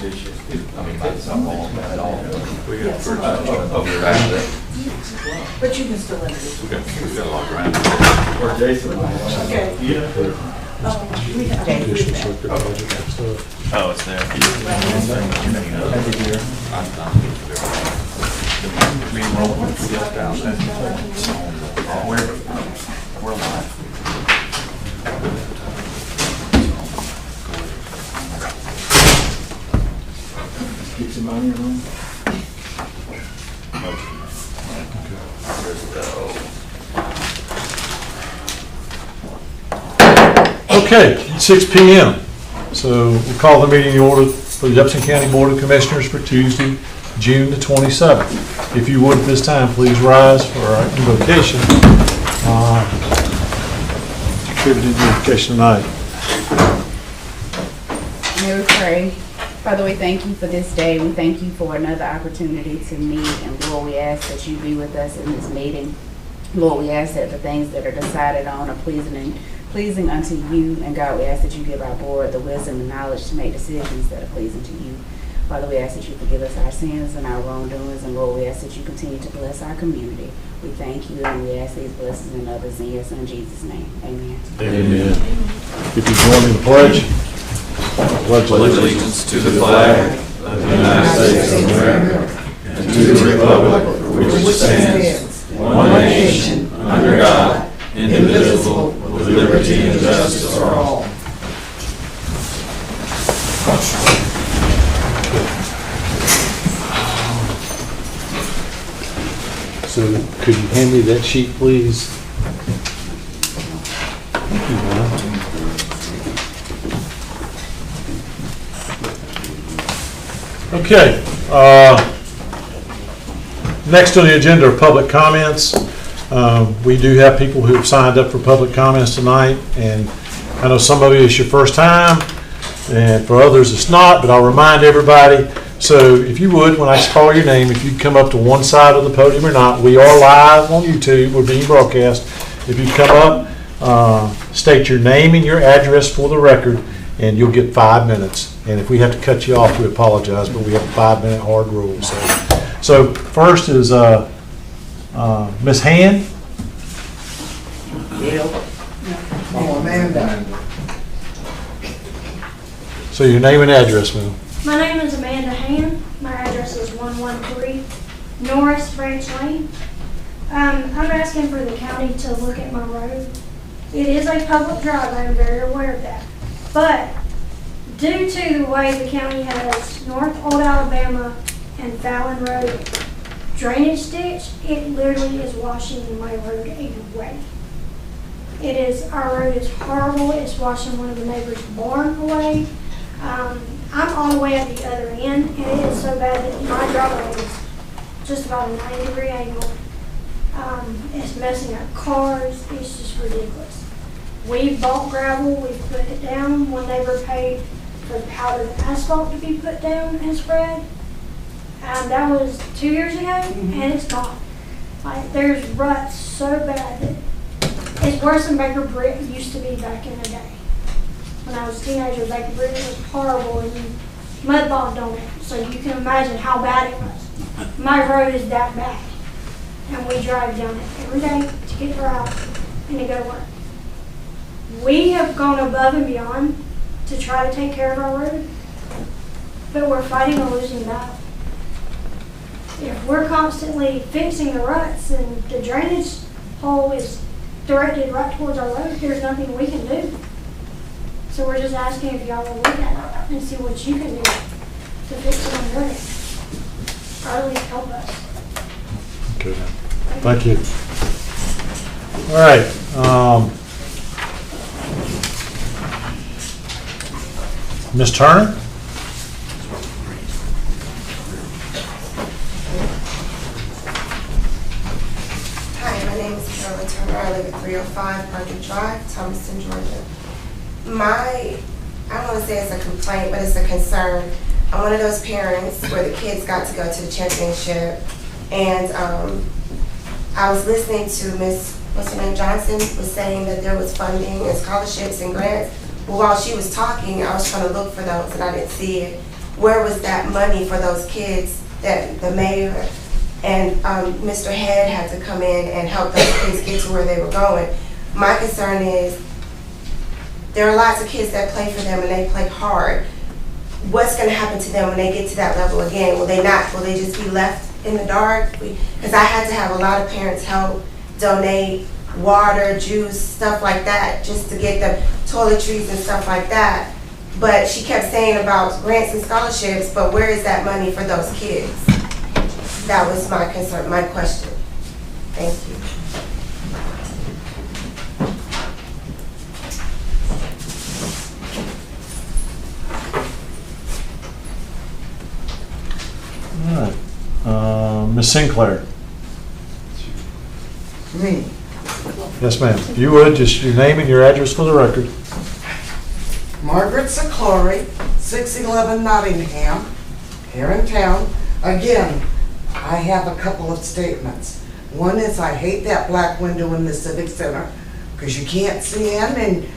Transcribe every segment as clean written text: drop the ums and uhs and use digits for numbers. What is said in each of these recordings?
dishes. I mean, it's not all at all. We got Over around it. But you can still introduce. we got a lot around. Or Jason. Okay. Yeah. We have. Oh, it's there. We're live. Keep some money around. Okay, 6 p.m. So we'll call the meeting to order for the Jefferson County Board of Commissioners for Tuesday, June the 27th. If you would at this time, please rise for our invocation. Contributed invocation tonight. May we pray. Father, we thank you for this day. We thank you for another opportunity to meet. And Lord, we ask that you be with us in this meeting. Lord, we ask that the things that are decided on are pleasing unto you. And God, we ask that you give our board the wisdom and knowledge to make decisions that are pleasing to you. Father, we ask that you forgive us our sins and our wrongdoings. And Lord, we ask that you continue to bless our community. We thank you and we ask these blessings and others in your son Jesus' name. Amen. Amen. If you join in the pledge. Pledge allegiance to the flag of the United States of America and to the republic for which it stands, one nation, under God, indivisible, with liberty and justice for all. So could you hand me that sheet, please? Thank you, Ron. Okay. Next on the agenda are public comments. We do have people who have signed up for public comments tonight, and I know some of you it's your first time, and for others it's not, but I'll remind everybody. So if you would, when I call your name, if you'd come up to one side of the podium or not, we are live on YouTube, we're being broadcast. If you come up, state your name and your address for the record, and you'll get 5 minutes. And if we have to cut you off, we apologize, but we have a 5-minute hard rule. So first is Ms. Hand. Oh, Amanda. So your name and address, ma'am. My name is Amanda Hand. My address is 113 Norris Branch Lane. I'm asking for the county to look at my road. It is a public drive, I am very aware of that. But due to the way the county has North Old Alabama and Fallon Road drainage ditch, it literally is washing my road away. Our road is horrible. It's washing one of the neighbors' barn away. I'm all the way at the other end, and it is so bad that my driveway is just about a 90-degree angle. It's messing up cars. It's just ridiculous. We've bought gravel. We've put it down. One neighbor paid for powdered asphalt to be put down and spread. That was 2 years ago, and it's gone. Like, there's ruts so bad that it's worse than Baker Brick used to be back in the day. When I was a teenager, Baker Brick was horrible, and you mud bogged on it, so you can imagine how bad it was. My road is that bad, and we drive down it every day to get to our house and to go to work. We have gone above and beyond to try to take care of our road, but we're fighting a losing battle. If we're constantly fixing the ruts and the drainage hole is directed right towards our road, there's nothing we can do. So we're just asking if y'all will look at it and see what you can do to fix it on your end, or at least help us. Okay. Thank you. All right. Ms. Turner? Hi, my name is Carolyn Turner. I live at 305 Market Drive, Thomaston, Georgia. I don't want to say it's a complaint, but it's a concern. I'm one of those parents where the kids got to go to the championship, and I was listening to Miss Johnson was saying that there was funding and scholarships and grants. Well, while she was talking, I was trying to look for those, and I didn't see it. where was that money for those kids that the mayor and Mr. Head had to come in and help those kids get to where they were going? My concern is there are lots of kids that play for them and they play hard. What's going to happen to them when they get to that level again? Will they just be left in the dark? Because I had to have a lot of parents help donate water, juice, stuff like that, just to get them toiletries and stuff like that. But she kept saying about grants and scholarships, but where is that money for those kids? That was my concern, my question. Thank you. All right. Ms. Sinclair. Me. Yes, ma'am. If you would, just your name and your address for the record. Margaret Siclari, 611 Nottingham, here in town. Again, I have a couple of statements. One is I hate that black window in the Civic Center because you can't see in, and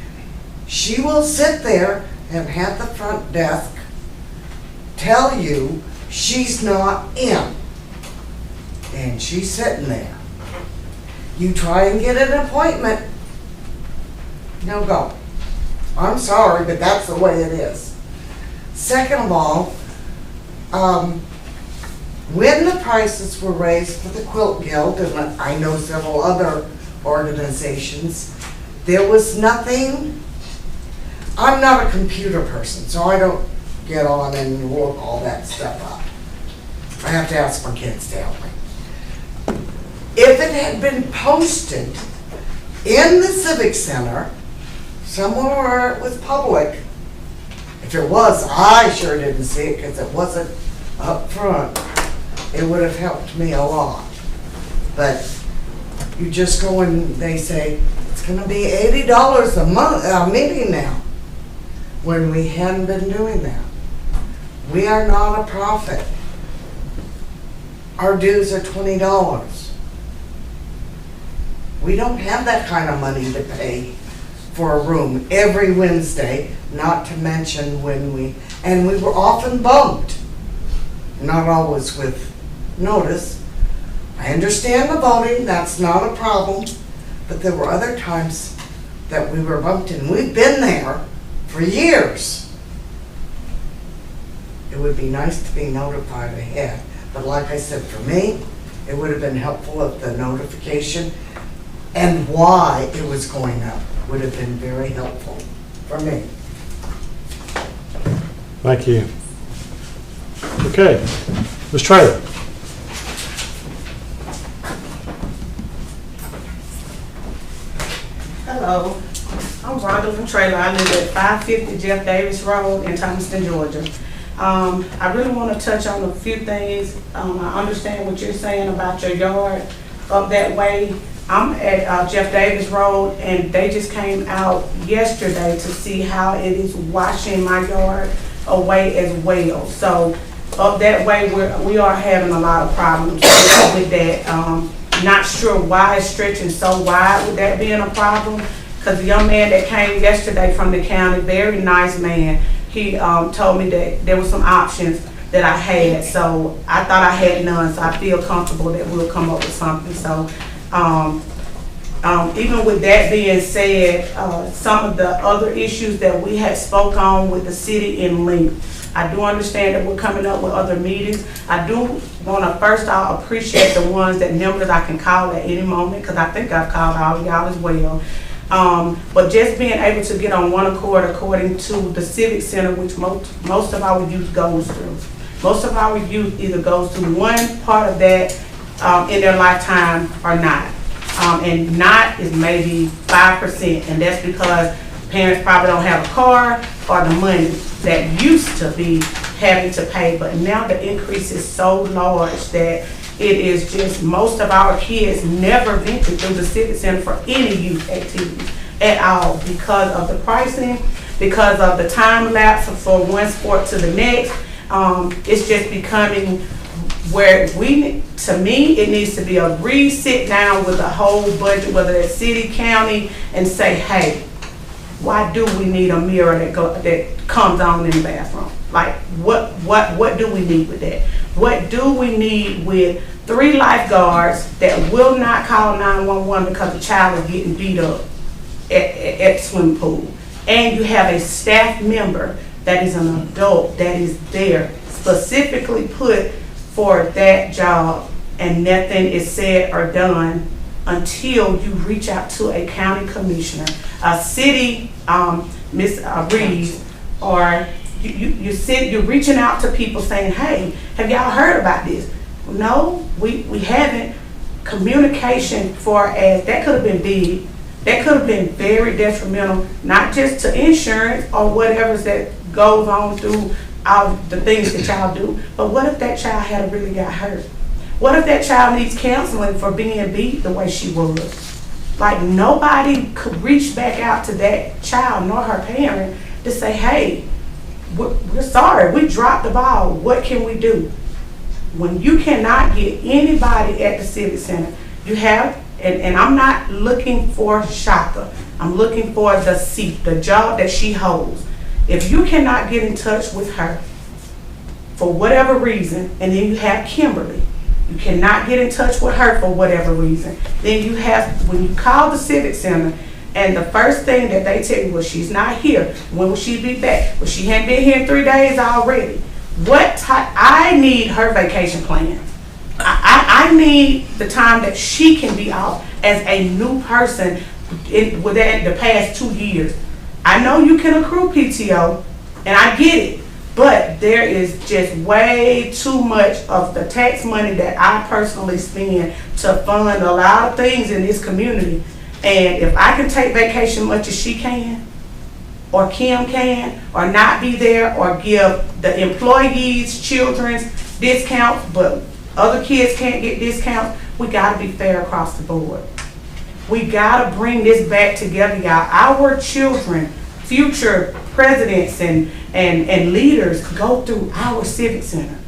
she will sit there and have the front desk tell you she's not in. And she's sitting there. You try and get an appointment, no go. I'm sorry, but that's the way it is. Second of all, when the prices were raised for the Quilt Guild, and I know several other organizations, there was nothing. I'm not a computer person, so I don't get on and look all that stuff up. I have to ask my kids to help me. If it had been posted in the Civic Center, somewhere where it was public, if it was, I sure didn't see it because it wasn't up front, it would have helped me a lot. But you just go and they say, it's going to be $80 a month, a meeting now, when we hadn't been doing that. We are not a profit. Our dues are $20. We don't have that kind of money to pay for a room every Wednesday, not to mention when we were often bumped, not always with notice. I understand the voting, that's not a problem, but there were other times that we were bumped, and we've been there for years. It would be nice to be notified ahead, but like I said, for me, it would have been helpful if the notification and why it was going up would have been very helpful for me. Thank you. Okay. Ms. Traylor. Hello, I'm Rhonda Traylor. I live at 550 Jeff Davis Road in Thomaston, Georgia. I really want to touch on a few things. I understand what you're saying about your yard up that way. I'm at Jeff Davis Road, and they just came out yesterday to see how it is washing my yard away as well. So up that way, we are having a lot of problems with that. Not sure why it's stretching so wide with that being a problem, because the young man that came yesterday from the county, very nice man, he told me that there were some options that I had, so I thought I had none, so I feel comfortable that we'll come up with something. So even with that being said, some of the other issues that we had spoke on with the city in length, I do understand that we're coming up with other meetings. I do want to first off appreciate the ones that members I can call at any moment, because I think I've called all of y'all as well. But just being able to get on one accord according to the Civic Center, which most of our youth goes through. Most of our youth either goes through one part of that in their lifetime or not. And not is maybe 5%, and that's because parents probably don't have a car or the money that used to be having to pay. But now the increase is so large that it is just, most of our kids never venture through the Civic Center for any youth activities at all because of the pricing, because of the time lapse from one sport to the next. It's just becoming where to me, it needs to be a sit down with the whole budget, whether it's city, county, and say, hey, why do we need a mirror that comes on in the bathroom? Like, what do we need with that? What do we need with 3 lifeguards that will not call 911 because the child is getting beat up at the swimming pool? And you have a staff member that is an adult that is there specifically put for that job, and nothing is said or done until you reach out to a county commissioner, a city, Ms. Reeves, or you're reaching out to people saying, hey, have y'all heard about this? No, we haven't. Communication that could have been big. That could have been very detrimental, not just to insurance or whatever that goes on through all the things that y'all do, but what if that child had really got hurt? What if that child needs counseling for being beat the way she was? Like, nobody could reach back out to that child nor her parent to say, hey, we're sorry, we dropped the ball, what can we do? When you cannot get anybody at the Civic Center, you have, and I'm not looking for Shaka, I'm looking for the seat, the job that she holds. If you cannot get in touch with her for whatever reason, and then you have Kimberly, you cannot get in touch with her for whatever reason, then you have, when you call the Civic Center, and the first thing that they tell you, well, she's not here, when will she be back? Well, she hadn't been here in 3 days already. I need her vacation plan. I need the time that she can be off as a new person within the past 2 years. I know you can accrue PTO, and I get it, but there is just way too much of the tax money that I personally spend to fund a lot of things in this community. And if I can take vacation much as she can, or Kim can, or not be there, or give the employees, children's discounts, but other kids can't get discounts, we gotta be fair across the board. We gotta bring this back together, y'all. Our children, future presidents and leaders go through our Civic Center.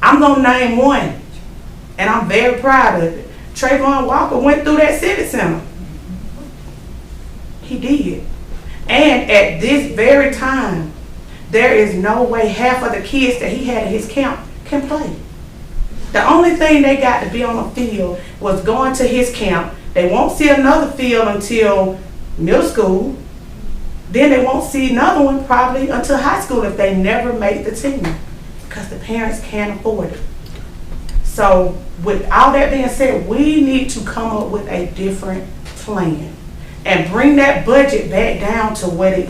I'm gonna name one, and I'm very proud of it. Trayvon Walker went through that Civic Center. He did. And at this very time, there is no way half of the kids that he had at his camp can play. The only thing they got to be on the field was going to his camp. They won't see another field until middle school. Then they won't see another one probably until high school if they never make the team, because the parents can't afford it. So with all that being said, we need to come up with a different plan and bring that budget back down to what it,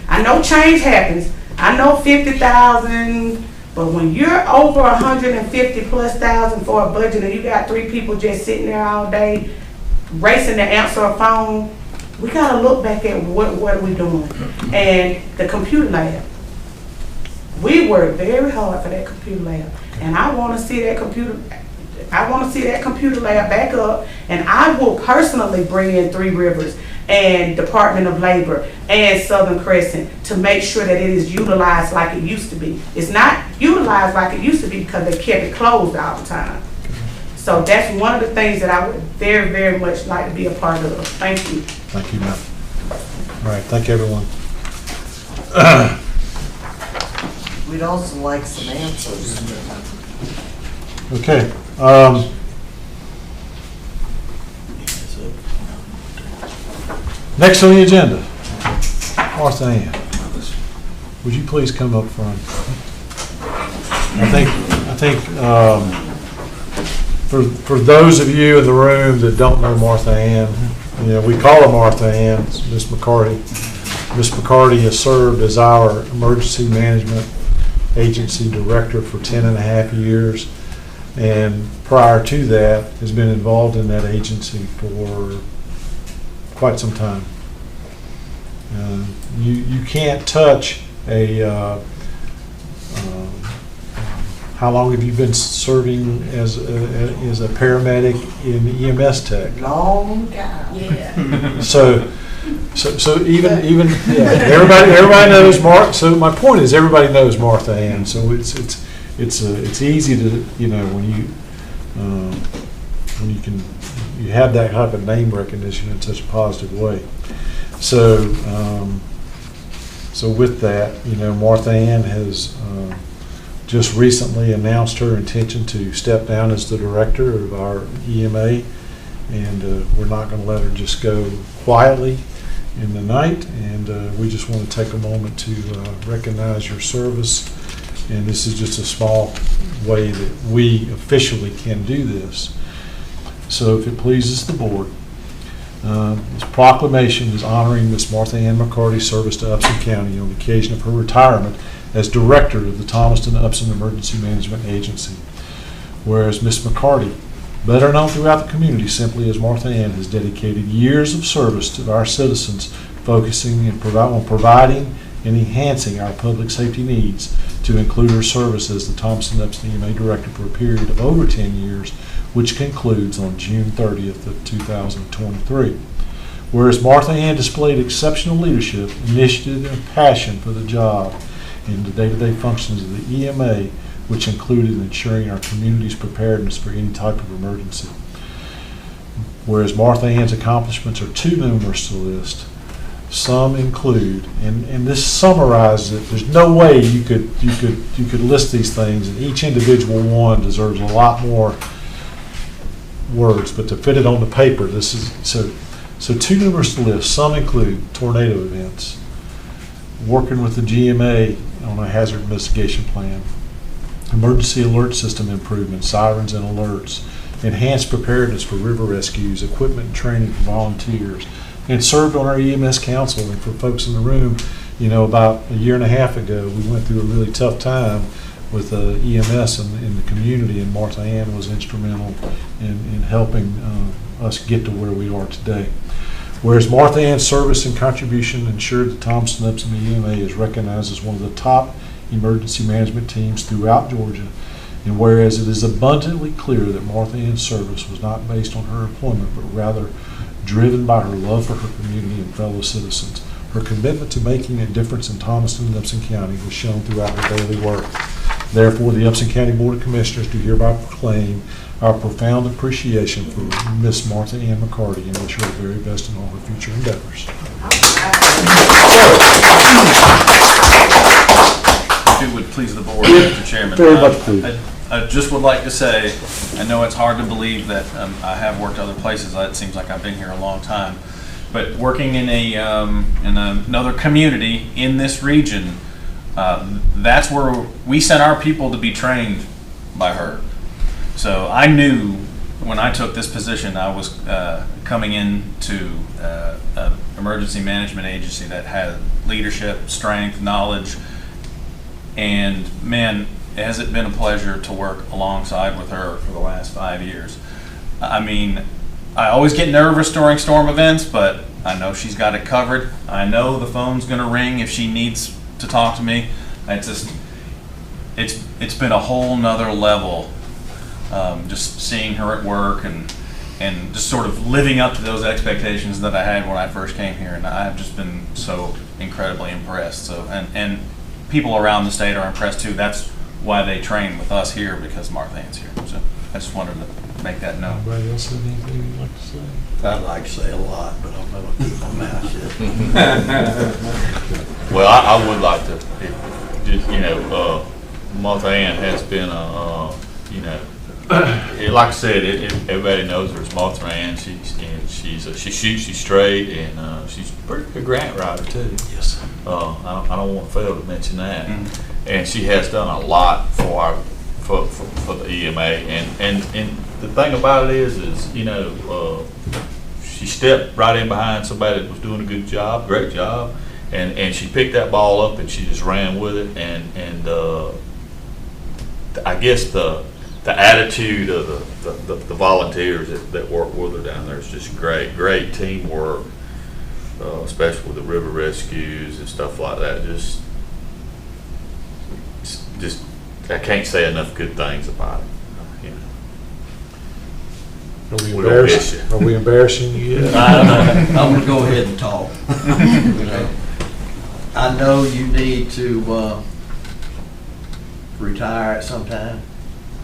I know change happens. I know 50,000, but when you're over 150,000+ for a budget and you got 3 people just sitting there all day racing to answer a phone, we gotta look back at what are we doing. And the computer lab, we worked very hard for that computer lab, and I want to see that computer lab back up, and I will personally bring in 3 Rivers and Department of Labor and Southern Crescent to make sure that it is utilized like it used to be. It's not utilized like it used to be because they kept it closed all the time. So that's one of the things that I would very, very much like to be a part of. Thank you. Thank you, ma'am. All right, thank you, everyone. We'd also like some answers. Okay. Next on the agenda, Martha Ann, would you please come up front? I think for those of you in the room that don't know Martha Ann, you know, we call her Martha Ann, it's Ms. McCarty. Ms. McCarty has served as our emergency management agency director for 10.5 years, and prior to that has been involved in that agency for quite some time. You can't touch a how long have you been serving as a paramedic in EMS tech? Long time. Yeah. So even yeah, everybody knows Martha. So my point is everybody knows Martha Ann. So it's easy to, you know, when you have that type of name recognition in such a positive way. So So with that, Martha Ann has just recently announced her intention to step down as the director of our EMA, and we're not going to let her just go quietly in the night, and we just want to take a moment to recognize your service, and this is just a small way that we officially can do this. So if it pleases the board, this proclamation is honoring Miss Martha Ann McCarty's service to Upson County on the occasion of her retirement as director of the Thomaston-Upson Emergency Management Agency. Whereas Miss McCarty, better known throughout the community simply as Martha Ann, has dedicated years of service to our citizens, focusing on providing and enhancing our public safety needs, to include her service as the Thomaston-Upson EMA director for a period of over 10 years, which concludes on June 30th of 2023. Whereas Martha Ann displayed exceptional leadership, initiative, and passion for the job in the day-to-day functions of the EMA, which included ensuring our community's preparedness for any type of emergency. Whereas Martha Ann's accomplishments are too numerous to list, some include, and this summarizes it. There's no way you could list these things, and each individual one deserves a lot more words. But to fit it on the paper, this is so too numerous to list. Some include tornado events, working with the GMA on a hazard investigation plan, emergency alert system improvements, sirens and alerts, enhanced preparedness for river rescues, equipment and training for volunteers, and served on our EMS council. And for folks in the room, about a year and a half ago, we went through a really tough time with EMS in the community, and Martha Ann was instrumental in helping us get to where we are today. Whereas Martha Ann's service and contribution ensured that Thomaston-Upson EMA is recognized as one of the top emergency management teams throughout Georgia, and whereas it is abundantly clear that Martha Ann's service was not based on her employment, but rather driven by her love for her community and fellow citizens, her commitment to making a difference in Thomaston and Upson County was shown throughout her daily work. Therefore, the Upson County Board of Commissioners do hereby proclaim our profound appreciation for Miss Martha Ann McCarty and wish her the very best in all her future endeavors. If it would please the board, Mr. Chairman. Very much please. I just would like to say, I know it's hard to believe that I have worked other places. It seems like I've been here a long time. But working in another community in this region, that's where we sent our people to be trained by her. So I knew when I took this position, I was coming into an emergency management agency that had leadership, strength, knowledge, and man, has it been a pleasure to work alongside with her for the last 5 years. I mean, I always get nervous during storm events, but I know she's got it covered. I know the phone's gonna ring if she needs to talk to me. It's been a whole nother level, just seeing her at work and just sort of living up to those expectations that I had when I first came here, and I've just been so incredibly impressed. So and people around the state are impressed too. That's why they train with us here, because Martha Ann's here. So I just wanted to make that known. Anybody else have anything you'd like to say? I'd like to say a lot, but I'm going to keep my mouth shut. Well, I would like to, Martha Ann has been like I said, everybody knows her as Martha Ann. She shoots you straight, and she's a pretty good grant writer too. Yes. I don't want to fail to mention that. Mm-hmm. And she has done a lot for the EMA. And the thing about it is she stepped right in behind somebody that was doing a good job, great job, and she picked that ball up and she just ran with it. And I guess the attitude of the volunteers that work with her down there is just great teamwork, especially with the river rescues and stuff like that. Just I can't say enough good things about it. Are we embarrassing you yet? I'm going to go ahead and talk. I know you need to retire at some time.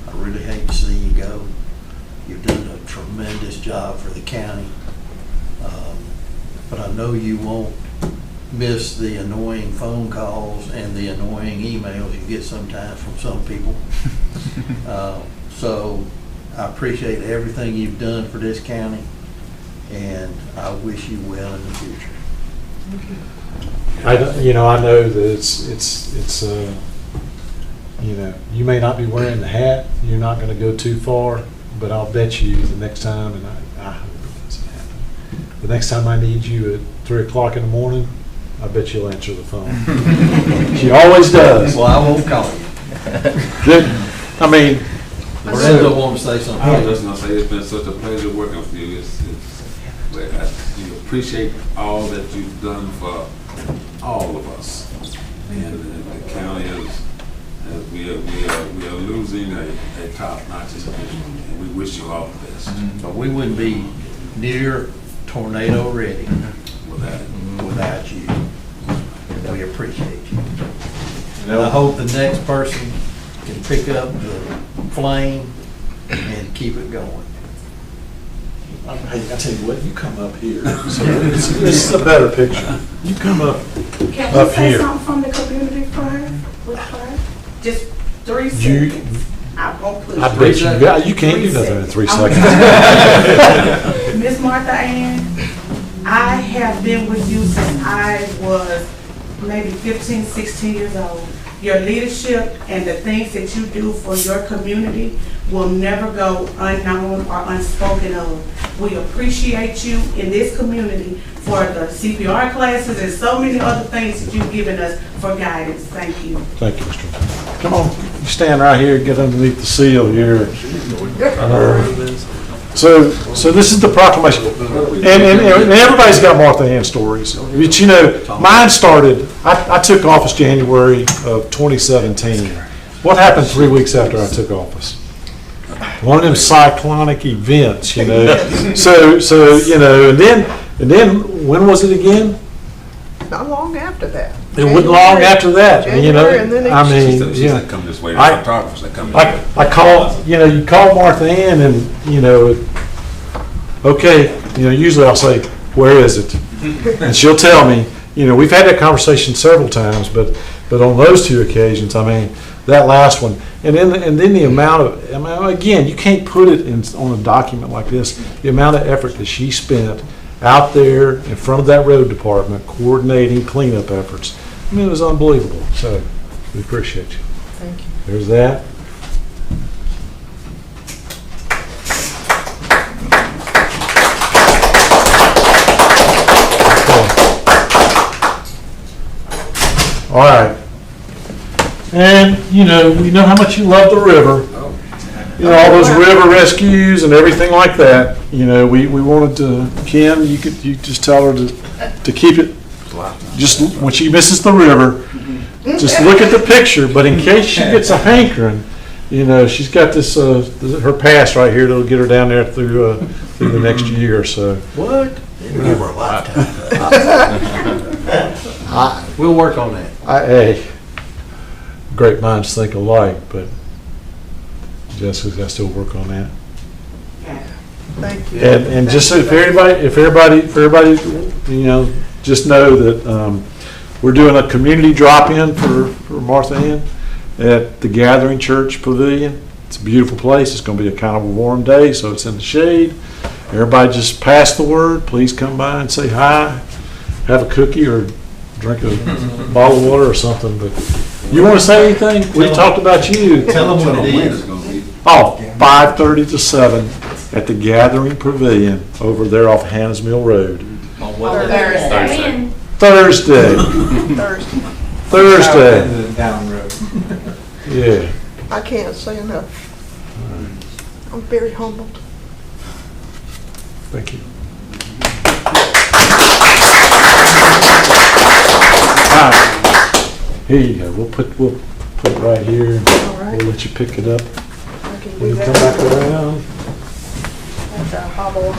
I really hate to see you go. You've done a tremendous job for the county. But I know you won't miss the annoying phone calls and the annoying emails you get sometimes from some people. So I appreciate everything you've done for this county, and I wish you well in the future. I know that it's you may not be wearing the hat, you're not going to go too far, but I'll bet you the next time, and I hope it doesn't happen, the next time I need you at 3 o'clock in the morning, I bet you'll answer the phone. She always does. Well, I won't call you. I mean, Lorenzo wants to say something. I was just gonna say, it's been such a pleasure working with you. You appreciate all that you've done for all of us. And the county we are losing a top-notch individual, and we wish you all the best. But we wouldn't be near tornado ready Without you. We appreciate you. And I hope the next person can pick up the flame and keep it going. hey, I tell you what, you come up here. So this is a better picture. You come up Can Up we say here. something from the community prior? Just 3 You, seconds. I won't push I bet you can't do 3 nothing in 3 seconds. seconds. Miss Martha Ann, I have been with you since I was maybe 15, 16 years old. Your leadership and the things that you do for your community will never go unknown or unspoken of. We appreciate you in this community for the CPR classes and so many other things that you've given us for guidance. Thank you. Thank you, Mr. Come on, you stand right here, get underneath the seal here. So this is the proclamation. And everybody's got Martha Ann stories. But mine started, I took office January of 2017. What happened 3 weeks after I took office? One of them cyclonic events, So, and then when was it again? Not long after that. It wasn't long after that, January, and then She said, come this way, the photographers that come this way. I call, you call Martha Ann and, okay, usually I'll say, where is it? And she'll tell me, we've had that conversation several times, but on those 2 occasions, that last one, and then the amount of, again, you can't put it on a document like this, the amount of effort that she spent out there in front of that road department coordinating cleanup efforts. It was unbelievable. So we appreciate you. Thank you. There's that. Okay. All right. And we know how much you love the river. All those river rescues and everything like that. We wanted to, Kim, you just tell her to keep it, just when she misses the river, just look at the picture, but in case she gets a hankering, she's got this, her pass right here that'll get her down there through the next year or so. What? It'll give her a lifetime. We'll work on that. Hey, great minds think alike, but Jessica's got to still work on that. Thank you. And just so if everybody, just know that we're doing a community drop-in for Martha Ann at the Gathering Church Pavilion. It's a beautiful place. It's going to be a kind of a warm day, so it's in the shade. Everybody just pass the word. Please come by and say hi. Have a cookie or drink a bottle of water or something. But you want to say anything? We talked about you. Tell them what it is. 5:30 to 7 at the Gathering Pavilion over there off Hannah's Mill Road. On what Thursday. Thursday. Thursday. Down road. Yeah. I can't say enough. I'm very humbled. Thank you. All right. Here you go. We'll put it right here. All right. We'll let you pick it up I can when do you come that. back around. After I hobble.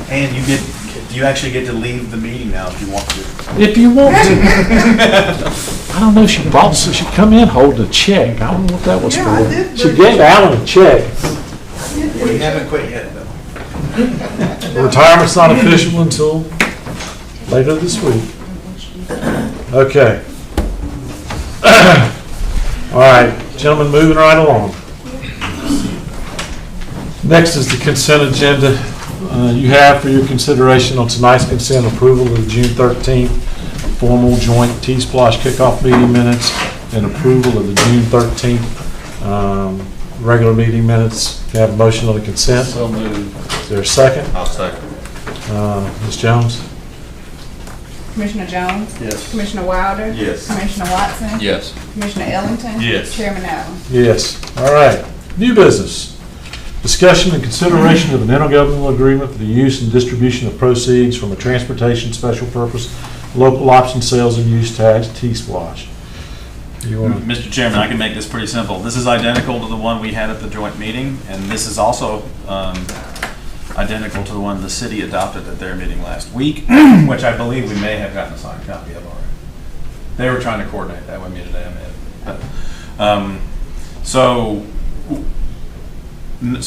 And you actually get to leave the meeting now if you want to. If you want to. I don't know, she come in holding a check. I don't know what that was Yeah, I for. did She bring gave Alan a check. We haven't quit yet, though. Retirement's not official until Later this week. Okay. All right, gentlemen, moving right along. Next is the consent agenda. You have for your consideration on tonight's consent approval of the June 13th formal joint T-Splosh kickoff meeting minutes and approval of the June 13th regular meeting minutes. Can I have a motion on the consent? So moved. Is there a second? I'll second. Ms. Jones? Commissioner Jones? Yes. Commissioner Wilder? Yes. Commissioner Watson? Yes. Commissioner Ellington? Yes. Chairman Allen? Yes. All right. New business. Discussion and consideration of an intergovernmental agreement for the use and distribution of proceeds from a transportation special purpose local option sales and use tax, T-Splosh. Mr. Chairman, I can make this pretty simple. This is identical to the one we had at the joint meeting, and this is also identical to the one the city adopted at their meeting last week, which I believe we may have gotten a signed copy of already. They were trying to coordinate that with me today. So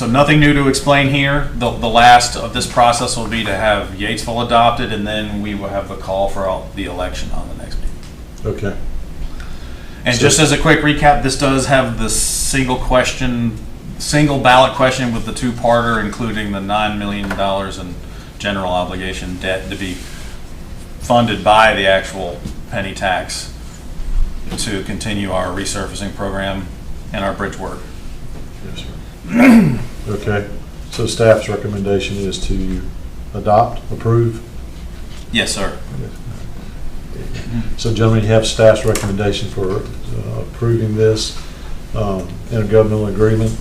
nothing new to explain here. The last of this process will be to have Yatesville adopted, and then we will have the call for the election on the next meeting. Okay. And just as a quick recap, this does have the single ballot question with the two-parter, including the $9 million in general obligation debt to be funded by the actual penny tax to continue our resurfacing program and our bridge work. Yes, sir. Okay. So staff's recommendation is to adopt, approve? Yes, sir. So gentlemen, you have staff's recommendation for approving this intergovernmental agreement.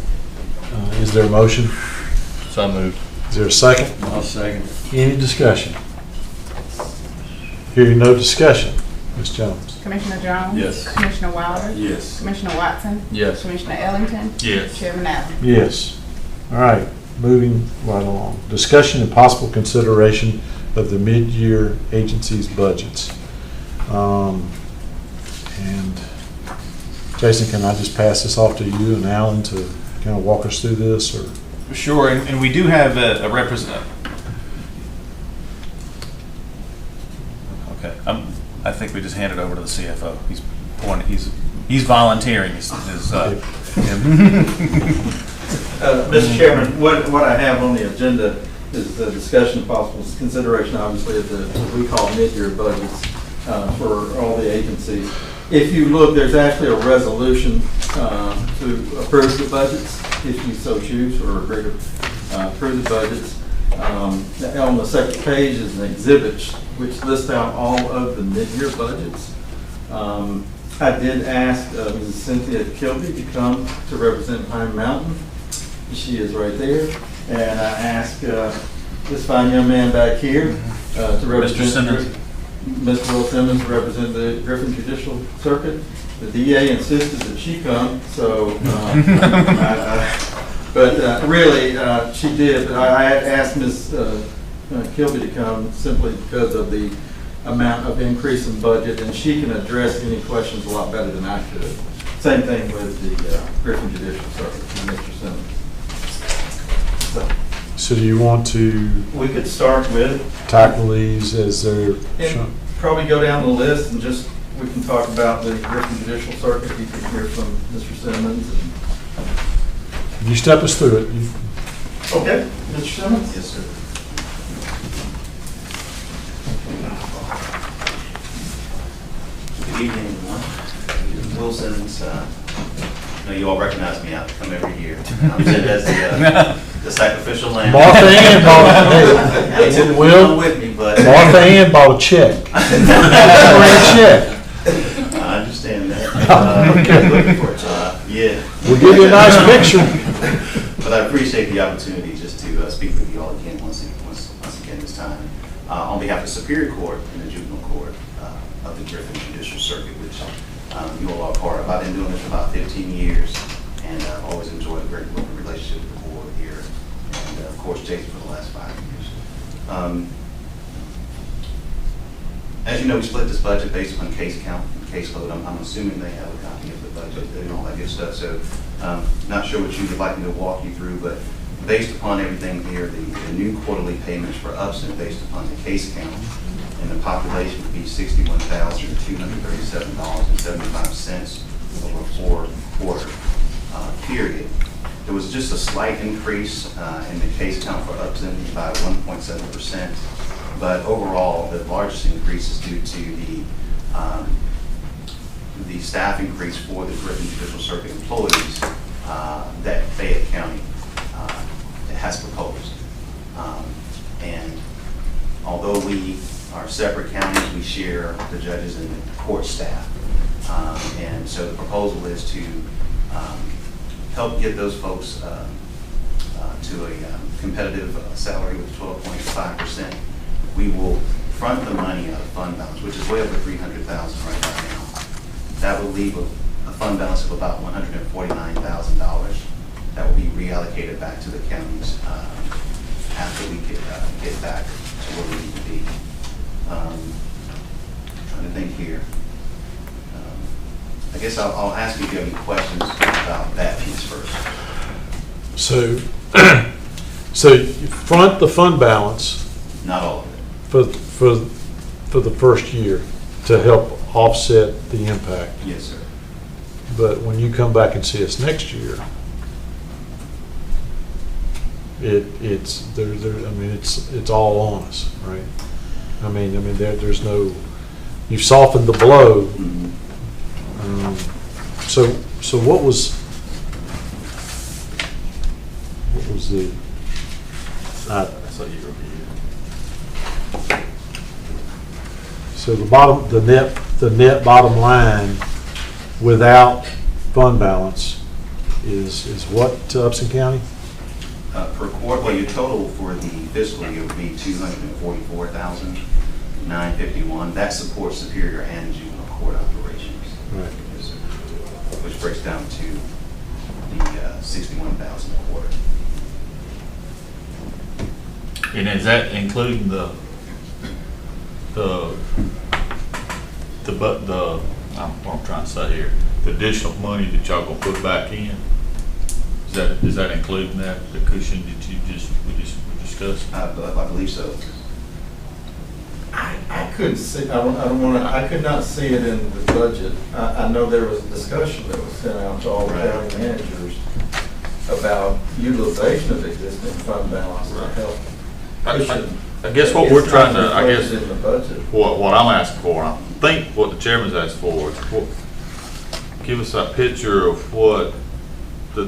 Is there a motion? So moved. Is there a second? I'll second. Any discussion? Hearing no discussion. Ms. Jones? Commissioner Jones? Yes. Commissioner Wilder? Yes. Commissioner Watson? Yes. Commissioner Ellington? Yes. Chairman Allen? Yes. All right, moving right along. Discussion and possible consideration of the mid-year agency's budgets. And Jason, can I just pass this off to you and Alan to kind of walk us through this, or? Sure, and we do have a representative. Okay, I think we just hand it over to the CFO. He's volunteering. Mr. Chairman, what I have on the agenda is the discussion of possible consideration, obviously, of the, what we call mid-year budgets for all the agencies. If you look, there's actually a resolution to approve the budgets, if you so choose, or agree to approve the budgets. On the second page is an exhibit which lists out all of the mid-year budgets. I did ask Mrs. Cynthia Kilby to come to represent Pine Mountain. She is right there. And I asked this fine young man back here to represent Mr. Simmons. Mr. Will Simmons to represent the Griffin Judicial Circuit. The DA insisted that she come, so but really she did. But I had asked Ms. Kilby to come simply because of the amount of increase in budget, and she can address any questions a lot better than I could. Same thing with the Griffin Judicial Circuit, Mr. Simmons. So do you want to We could start with, tackle these as they're and probably go down the list and just, we can talk about the Griffin Judicial Circuit. You can hear from Mr. Simmons. You step us through it. Okay, Mr. Simmons? Yes, sir. Good evening, everyone. Will Simmons. I know you all recognize me. I come every year. I'm sitting as the sacrificial lamb. Martha Ann bought Will with me, but Martha Ann bought a check. Check. I understand that. Okay. Looking for it. Yeah. We'll give you a nice picture. But I appreciate the opportunity just to speak with you all again once again this time on behalf of Superior Court and the Juvenile Court of the Griffin Judicial Circuit, which you all are part of. I've been doing this for about 15 years, and I've always enjoyed a very working relationship with the board here, and of course Jason for the last 5 years. As you know, we split this budget based upon case count and caseload. I'm assuming they have a copy of the budget and all that good stuff, so not sure what you would like me to walk you through, but based upon everything here, the new quarterly payments for Upson based upon the case count and the population would be $61,237.75 over a four-quarter period. There was just a slight increase in the case count for Upton by 1.7%, but overall, the largest increase is due to the staff increase for the Griffin Judicial Circuit employees that Fayette County has proposed. And although we are separate counties, we share the judges and the court staff. And so the proposal is to help get those folks to a competitive salary with 12.5%. We will front the money out of fund balance, which is way over $300,000 right now. That would leave a fund balance of about $149,000 that will be reallocated back to the counties after we get back to where we need to be. Trying to think here. I guess I'll ask you if you have any questions about that piece first. So, so you front the fund balance Not all of it. for the first year to help offset the impact. Yes, sir. But when you come back and see us next year, it's all on us, right? I mean, there's no, you've softened the blow. Mm-hmm. So what was the? So you So the net bottom line without fund balance is what to Upson County? Per quarter, well, your total for the fiscal year would be $244,951. That supports Superior and Juvenile Court operations. Right. Yes, sir. Which breaks down to the $61,000 a quarter. And is that including what I'm trying to say here, the additional money that y'all gonna put back in? Is that including that, the cushion that we discussed? I believe so. I couldn't see, I could not see it in the budget. I know there was a discussion that was sent out to all the county managers about utilization of existing fund balance to help. I guess what we're trying to, I guess, in the budget. what I'm asking for, and I think what the chairman's asked for, is give us a picture of what,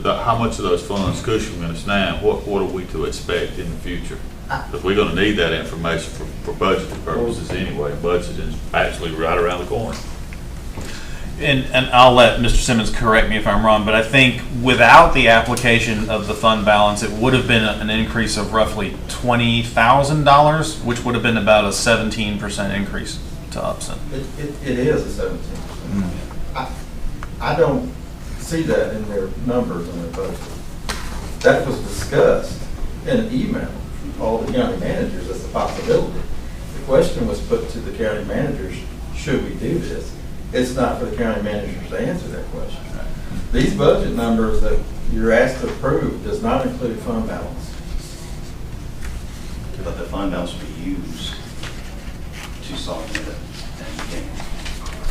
how much of those funds cushioning us now, what are we to expect in the future? Because we're gonna need that information for budgeting purposes anyway. Budget is actually right around the corner. And I'll let Mr. Simmons correct me if I'm wrong, but I think without the application of the fund balance, it would have been an increase of roughly $20,000, which would have been about a 17% increase to Upson. It is a 17%. I don't see that in their numbers in their budget. That was discussed in an email from all the county managers as a possibility. The question was put to the county managers, should we do this? It's not for the county managers to answer that question. These budget numbers that you're asked to approve does not include fund balance. But the fund balance will be used to soften it.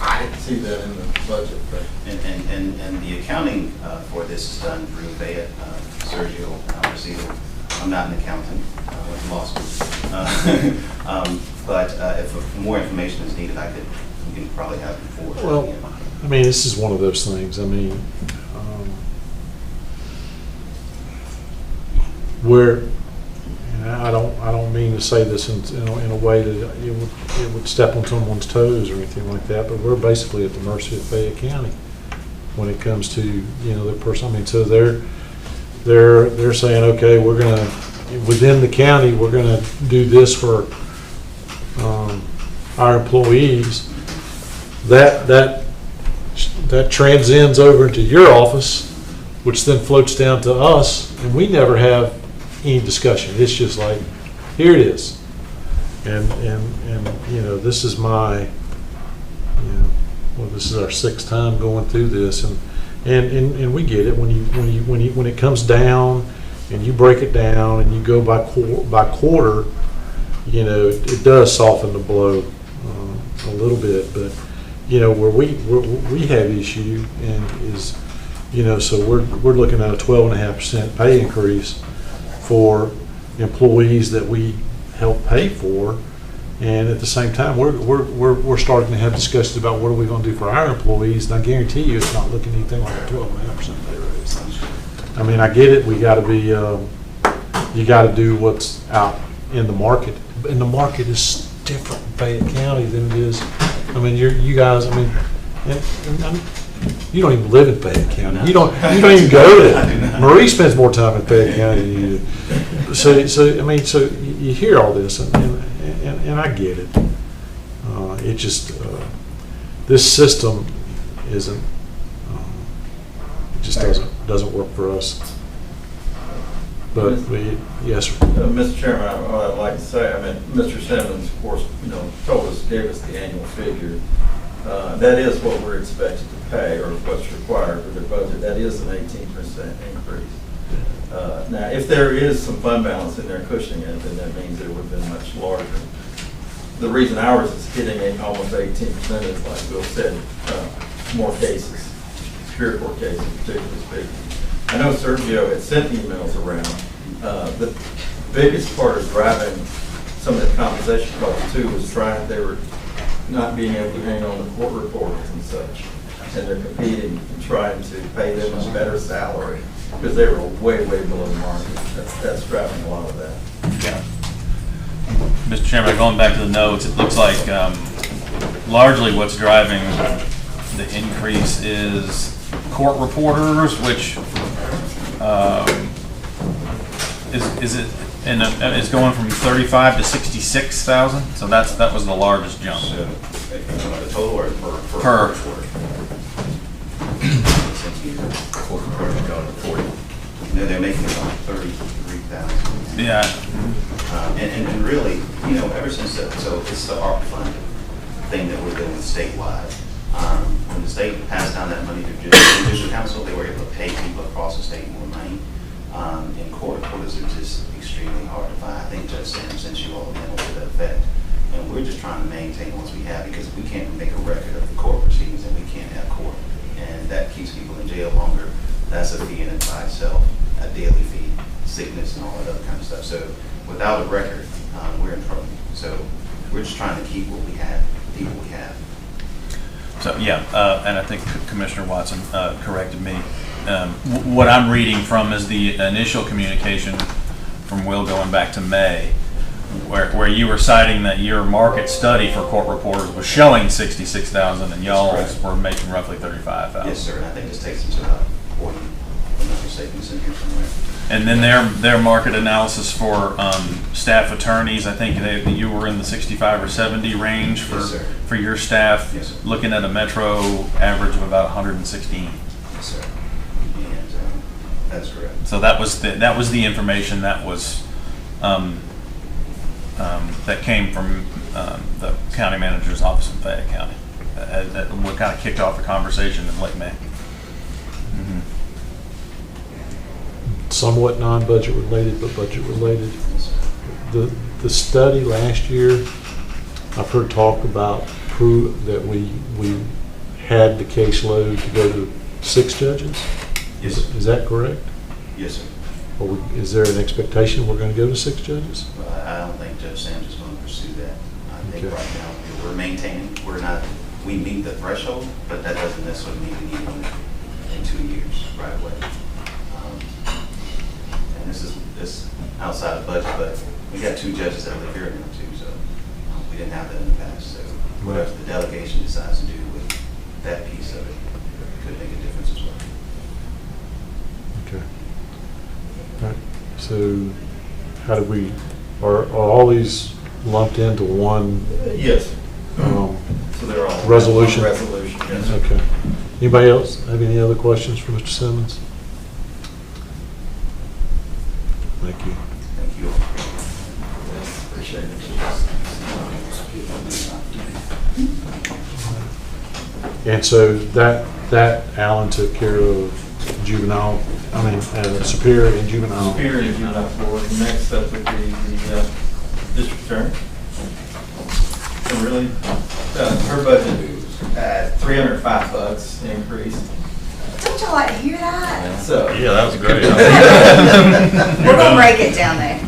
I didn't see that in the budget. But. And the accounting for this is done through Fayette, Sergio Alvarado. I'm not an accountant, I went to law school. But if more information is needed, we can probably have it before. Well, I mean, this is one of those things. I mean, where, and I don't mean to say this in a way that it would step on someone's toes or anything like that, but we're basically at the mercy of Fayette County when it comes to their person. I mean, so they're saying, okay, we're gonna within the county we're gonna do this for our employees. That transcends over into your office, which then floats down to us, and we never have any discussion. It's just like, here it is, and this is my, this is our 6th time going through this, and we get it when it comes down, and you break it down, and you go by quarter, you know, it does soften the blow a little bit, but, you know, where we have issue and is, you know, so we're looking at a 12.5% pay increase for employees that we help pay for. And at the same time, we're starting to have discussions about what are we going to do for our employees. And I guarantee you, it's not looking anything like a 12.5% pay raise. I mean, I get it. We got to be, you got to do what's out in the market. And the market is different in Fayette County than it is. I mean, you guys. I mean, you don't even live in Fayette County. You don't even go there. Marie spends more time in Fayette County than you do. So I mean, so you hear all this, and I get it. It just this system isn't. It just doesn't work for us. But yes, sir. Mr. Chairman, I'd like to say, I mean, Mr. Simmons, of course, you know, gave us the annual figure. That is what we're expected to pay, or what's required for their budget. That is an 18% increase. Now, if there is some fund balance in there cushioning it, then that means it would have been much larger. The reason ours is hitting almost 18% is, like Bill said, more cases, Superior Court cases, particularly speaking. I know Sergio had sent emails around. The biggest part of driving some of the compensation costs too was they were not being able to hang on the court reporters and such. And they're competing and trying to pay them a better salary because they were way below the market. That's driving a lot of that. Yeah. Mr. Chairman, going back to the notes, it looks like largely what's driving the increase is court reporters, which is going from 35 to 66,000. So that was the largest jump. So, the total or per report? Court reporters going to 40. No, they're making about 33,000. Yeah. And really, you know, ever since so it's the ARP fund thing that we're doing statewide. When the state passed down that money to the judicial council, they were able to pay people across the state more money. In court, reporters are just extremely hard to find. I think Judge Sam sent you all a memo to that effect. And we're just trying to maintain what we have, because if we can't make a record of the court proceedings, then we can't have court. And that keeps people in jail longer. That's a fee in and by itself, a daily fee, sickness and all that other kind of stuff. So without a record, we're in trouble. So we're just trying to keep what we have, the people we have. So, yeah, and I think Commissioner Watson corrected me. What I'm reading from is the initial communication from Will going back to May, where you were citing that your market study for court reporters was showing 66,000 and y'all were making roughly 35,000. Yes, sir, and I think this takes them to about 40, if I'm not mistaken, it's in here somewhere. And then their market analysis for staff attorneys, I think you were in the 65 or 70 range for your staff, yes, sir. Looking at a metro average of about 116. Yes, sir. And that's correct. So that was the information that was that came from the county manager's office in Fayette County. That what kind of kicked off the conversation in late May. Mm-hmm. Somewhat non-budget related, but budget related. The study last year, I've heard talk about that we had the caseload to go to 6 judges. Yes, sir. Is that correct? Yes, sir. Or is there an expectation we're going to go to 6 judges? Well, I don't think Judge Sam's is going to pursue that. I think Okay. right now we're maintaining. We meet the threshold, but that doesn't necessarily mean we need one in 2 years right away. And this is outside of budget, but we got 2 judges that live here now too, so we didn't have that in the past. So whatever the delegation decides to do with that piece of it could make a difference as well. Okay. All right. So how do we, are all these lumped into one? Yes. So they're all Resolution? one resolution, yes. Okay. Anybody else have any other questions for Mr. Simmons? Thank you. Thank you. Appreciate it. And so that Alan took care of juvenile, Superior and juvenile. Superior and juvenile court. Next up would be District Attorney. And really, her budget, $305 increase. Don't y'all like to hear that? So. Yeah, that was great. We're gonna break it down there.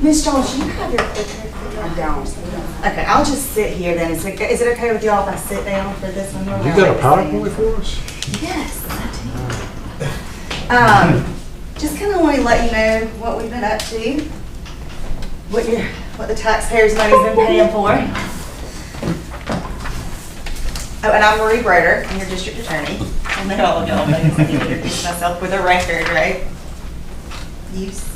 Ms. Jones, you have your picture? I don't. Okay, I'll just sit here then. Is it okay with y'all if I sit down for this one? You got a PowerPoint for us? Yes, I do. Just kind of want to let you know what we've been up to, what the taxpayers' money's been paying for. Oh, and I'm Marie Broder, I'm your district attorney. I know all of y'all, but I need to introduce myself for the record, right? UCBOC.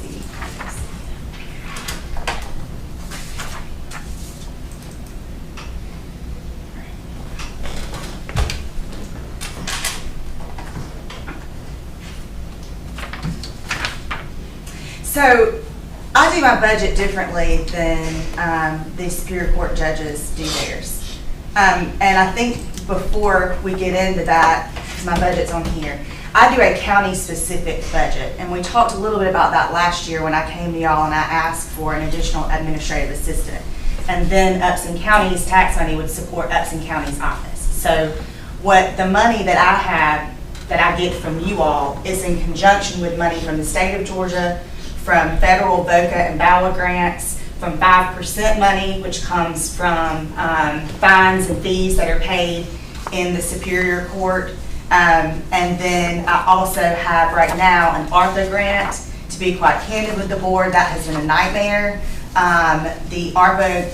So, I do my budget differently than the Superior Court judges do theirs. And I think before we get into that, because my budget's on here, I do a county-specific budget. And we talked a little bit about that last year when I came to y'all and I asked for an additional administrative assistant. And then Upson County's tax money would support Upson County's office. So what the money that I have, that I get from you all, is in conjunction with money from the state of Georgia, from federal VOCA and BAWA grants, from 5% money, which comes from fines and fees that are paid in the Superior Court. And then I also have right now an ARPA grant. To be quite candid with the board, that has been a nightmare. The ARPA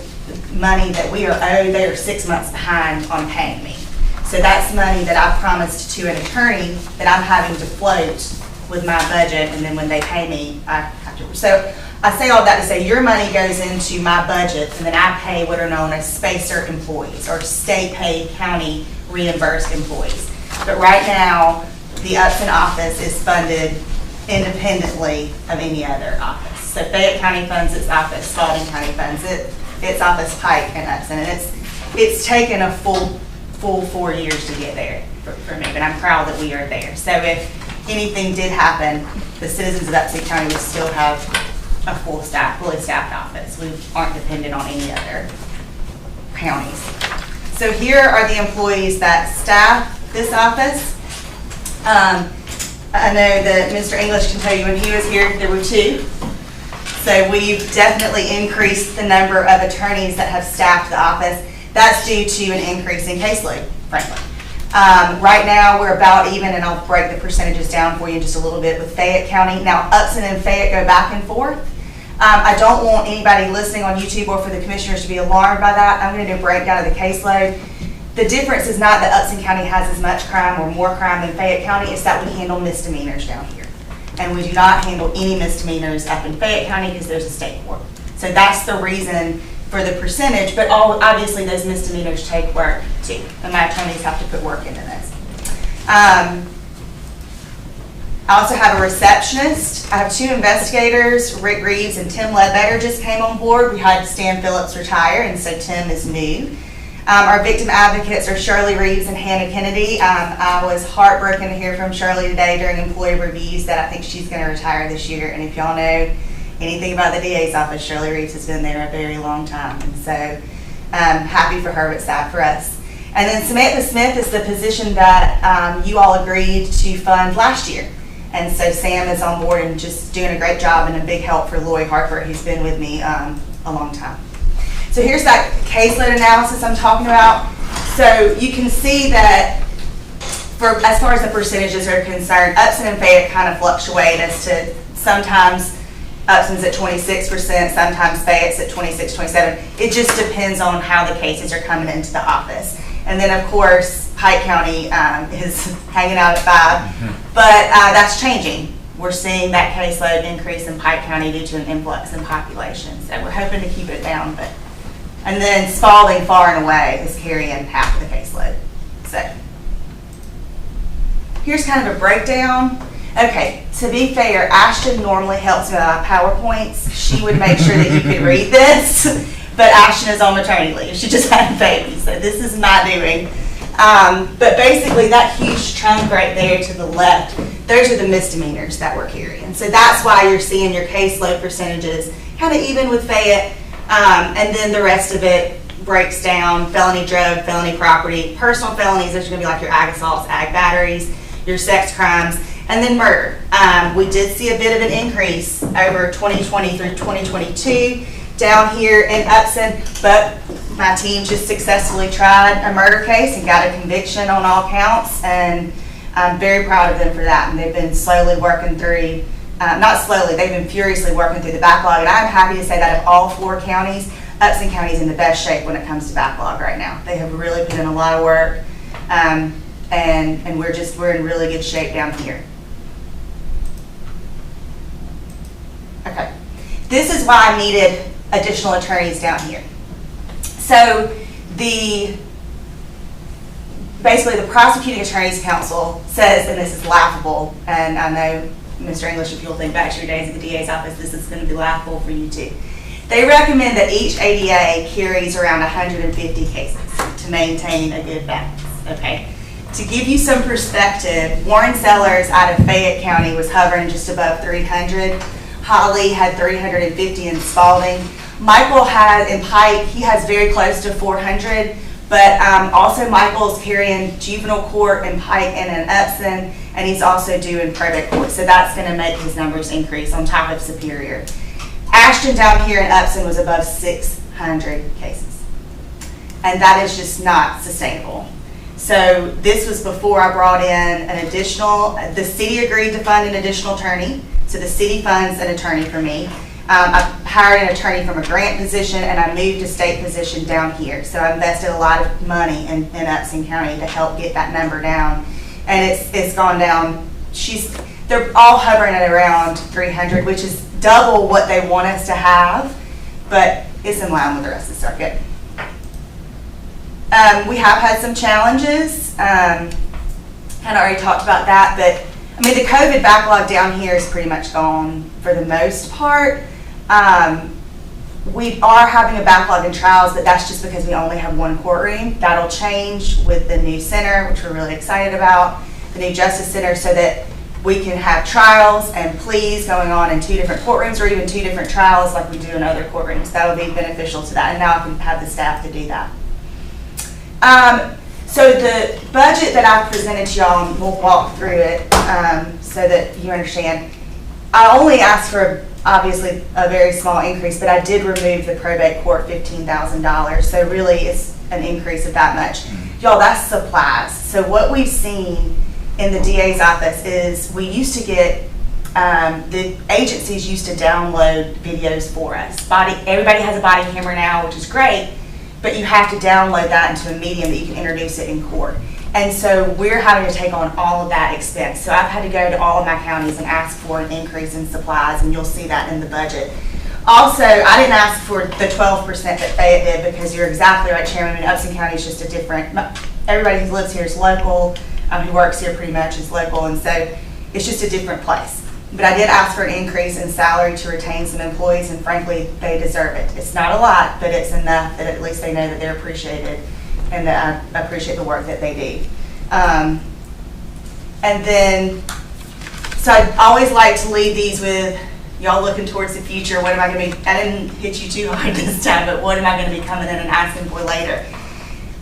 money that we are owed, they are 6 months behind on paying me. So that's money that I promised to an attorney that I'm having to float with my budget, and then when they pay me, I have to. So I say all that to say your money goes into my budget, and then I pay what are known as spacer employees or state paid county reimbursed employees. But right now, the Upson office is funded independently of any other office. So Fayette County funds its office, Spalding County funds its office, Pike and Upson, and it's taken a full 4 years to get there for me, but I'm proud that we are there. So if anything did happen, the citizens of Upson County would still have a fully staffed office. We aren't dependent on any other counties. So here are the employees that staff this office. I know that Mr. English can tell you when he was here, there were 2. So we've definitely increased the number of attorneys that have staffed the office. That's due to an increase in caseload, frankly. Right now, we're about even, and I'll break the percentages down for you just a little bit with Fayette County. Now, Upson and Fayette go back and forth. I don't want anybody listening on YouTube or for the commissioners to be alarmed by that. I'm going to do a breakdown of the caseload. The difference is not that Upson County has as much crime or more crime than Fayette County, it's that we handle misdemeanors down here. And we do not handle any misdemeanors up in Fayette County because there's a state court. So that's the reason for the percentage, but obviously those misdemeanors take work too, and my attorneys have to put work into this. I also have a receptionist. I have 2 investigators, Rick Reeves and Tim Ledbetter just came on board. We had Stan Phillips retire, and so Tim is new. Our victim advocates are Shirley Reeves and Hannah Kennedy. I was heartbroken to hear from Shirley today during employee reviews that I think she's going to retire this year, and if y'all know anything about the DA's office, Shirley Reeves has been there a very long time, and so happy for her, but sad for us. And then Samantha Smith is the position that you all agreed to fund last year. And so Sam is on board and just doing a great job and a big help for Lloyd Harper, who's been with me a long time. So here's that caseload analysis I'm talking about. So you can see that as far as the percentages are concerned, Upson and Fayette kind of fluctuate as to sometimes Upson's at 26%, sometimes Fayette's at 26, 27. It just depends on how the cases are coming into the office. And then of course, Pike County is hanging out at 5, but that's changing. We're seeing that caseload increase in Pike County due to an influx in population. So we're hoping to keep it down, and then Spalding far and away is carrying half of the caseload. So here's kind of a breakdown. Okay, to be fair, Ashton normally helps me with my PowerPoints. She would make sure that you could read this, but Ashton is on maternity leave. She just had a baby, so this is my doing. But basically that huge chunk right there to the left, those are the misdemeanors that we're carrying. So that's why you're seeing your caseload percentages kind of even with Fayette. And then the rest of it breaks down: felony drug, felony property, personal felonies, which are going to be like your ag assaults, ag batteries, your sex crimes, and then murder. We did see a bit of an increase over 2020 through 2022 down here in Upson, but my team just successfully tried a murder case and got a conviction on all counts, and I'm very proud of them for that. And they've been slowly working through, not slowly, they've been furiously working through the backlog, and I'm happy to say that of all 4 counties, Upson County is in the best shape when it comes to backlog right now. They have really put in a lot of work, and we're in really good shape down here. Okay, this is why I needed additional attorneys down here. So basically the Prosecuting Attorneys Council says, and this is laughable, and I know, Mr. English, if you'll think back to your days at the DA's office, this is going to be laughable for you too. They recommend that each ADA carries around 150 cases to maintain a good balance, okay? To give you some perspective, Warren Sellers out of Fayette County was hovering just above 300. Holly had 350 in Spalding. Michael had in Pike, he has very close to 400, but also Michael's carrying juvenile court in Pike and in Upson, and he's also doing probate court, so that's going to make his numbers increase on top of Superior. Ashton down here in Upson was above 600 cases, and that is just not sustainable. So this was before I brought in an additional, the city agreed to fund an additional attorney, so the city funds an attorney for me. I hired an attorney from a grant position, and I moved a state position down here. So I invested a lot of money in Upson County to help get that number down, and it's gone down. They're all hovering at around 300, which is double what they want us to have, but it's in line with the rest of the circuit. We have had some challenges. Kind of already talked about that, but I mean, the COVID backlog down here is pretty much gone for the most part. We are having a backlog in trials, but that's just because we only have one courtroom. That'll change with the new center, which we're really excited about, the new Justice Center, so that we can have trials and pleas going on in 2 different courtrooms, or even 2 different trials like we do in other courtrooms. That would be beneficial to that, and now I can have the staff to do that. So the budget that I've presented to y'all, and we'll walk through it so that you understand. I only asked for, obviously, a very small increase, but I did remove the probate court $15,000. So really it's an increase of that much. Y'all, that's supplies. So what we've seen in the DA's office is we used to get, the agencies used to download videos for us. Everybody has a body camera now, which is great, but you have to download that into a medium that you can introduce it in court. And so we're having to take on all of that expense. So I've had to go to all of my counties and ask for an increase in supplies, and you'll see that in the budget. Also, I didn't ask for the 12% that Fayette did, because you're exactly right, Chairman. Upson County is just a different, everybody who lives here is local, who works here pretty much is local, and so it's just a different place. But I did ask for an increase in salary to retain some employees, and frankly, they deserve it. It's not a lot, but it's enough that at least they know that they're appreciated and that I appreciate the work that they do. And then, so I always like to leave these with y'all looking towards the future. What am I going to be, I didn't hit you too hard this time, but what am I going to be coming in and asking for later?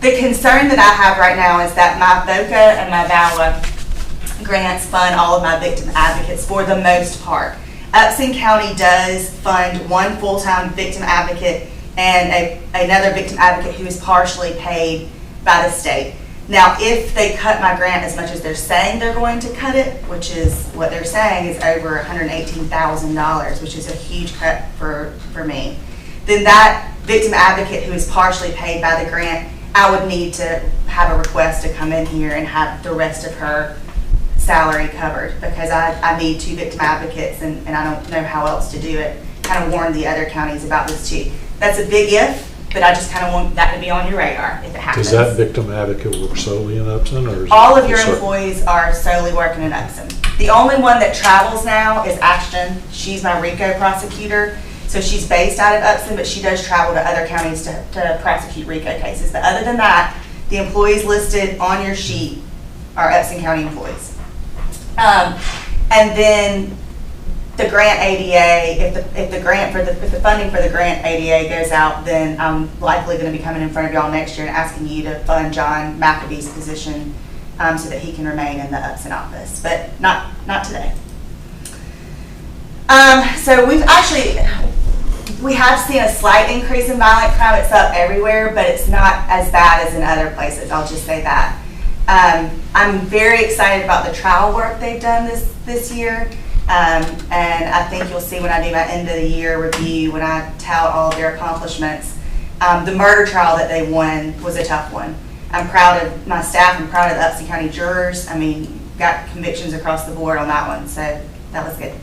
The concern that I have right now is that my VOCA and my VAWA grants fund all of my victim advocates for the most part. Upson County does fund 1 full-time victim advocate and another victim advocate who is partially paid by the state. Now, if they cut my grant as much as they're saying they're going to cut it, which is what they're saying is over $118,000, which is a huge cut for me, then that victim advocate who is partially paid by the grant, I would need to have a request to come in here and have the rest of her salary covered, because I need 2 victim advocates and I don't know how else to do it. Kind of warned the other counties about this too. That's a big if, but I just kind of want that to be on your radar if it happens. Does that victim advocate work solely in Upson, or is all of your employees are solely working in Upson? The only one that travels now is Ashton. She's my RICO prosecutor. So she's based out of Upson, but she does travel to other counties to prosecute RICO cases. But other than that, the employees listed on your sheet are Upson County employees. And then the grant ADA, if the funding for the grant ADA goes out, then I'm likely gonna be coming in front of y'all next year and asking you to fund John McAbee's position, so that he can remain in the Upson office, but not today. So we have seen a slight increase in violent crime. It's up everywhere, but it's not as bad as in other places, I'll just say that. I'm very excited about the trial work they've done this year. And I think you'll see when I do my end of the year review, when I tout all of their accomplishments. The murder trial that they won was a tough one. I'm proud of my staff, I'm proud of the Upson County jurors. I mean, got convictions across the board on that one, so that was good.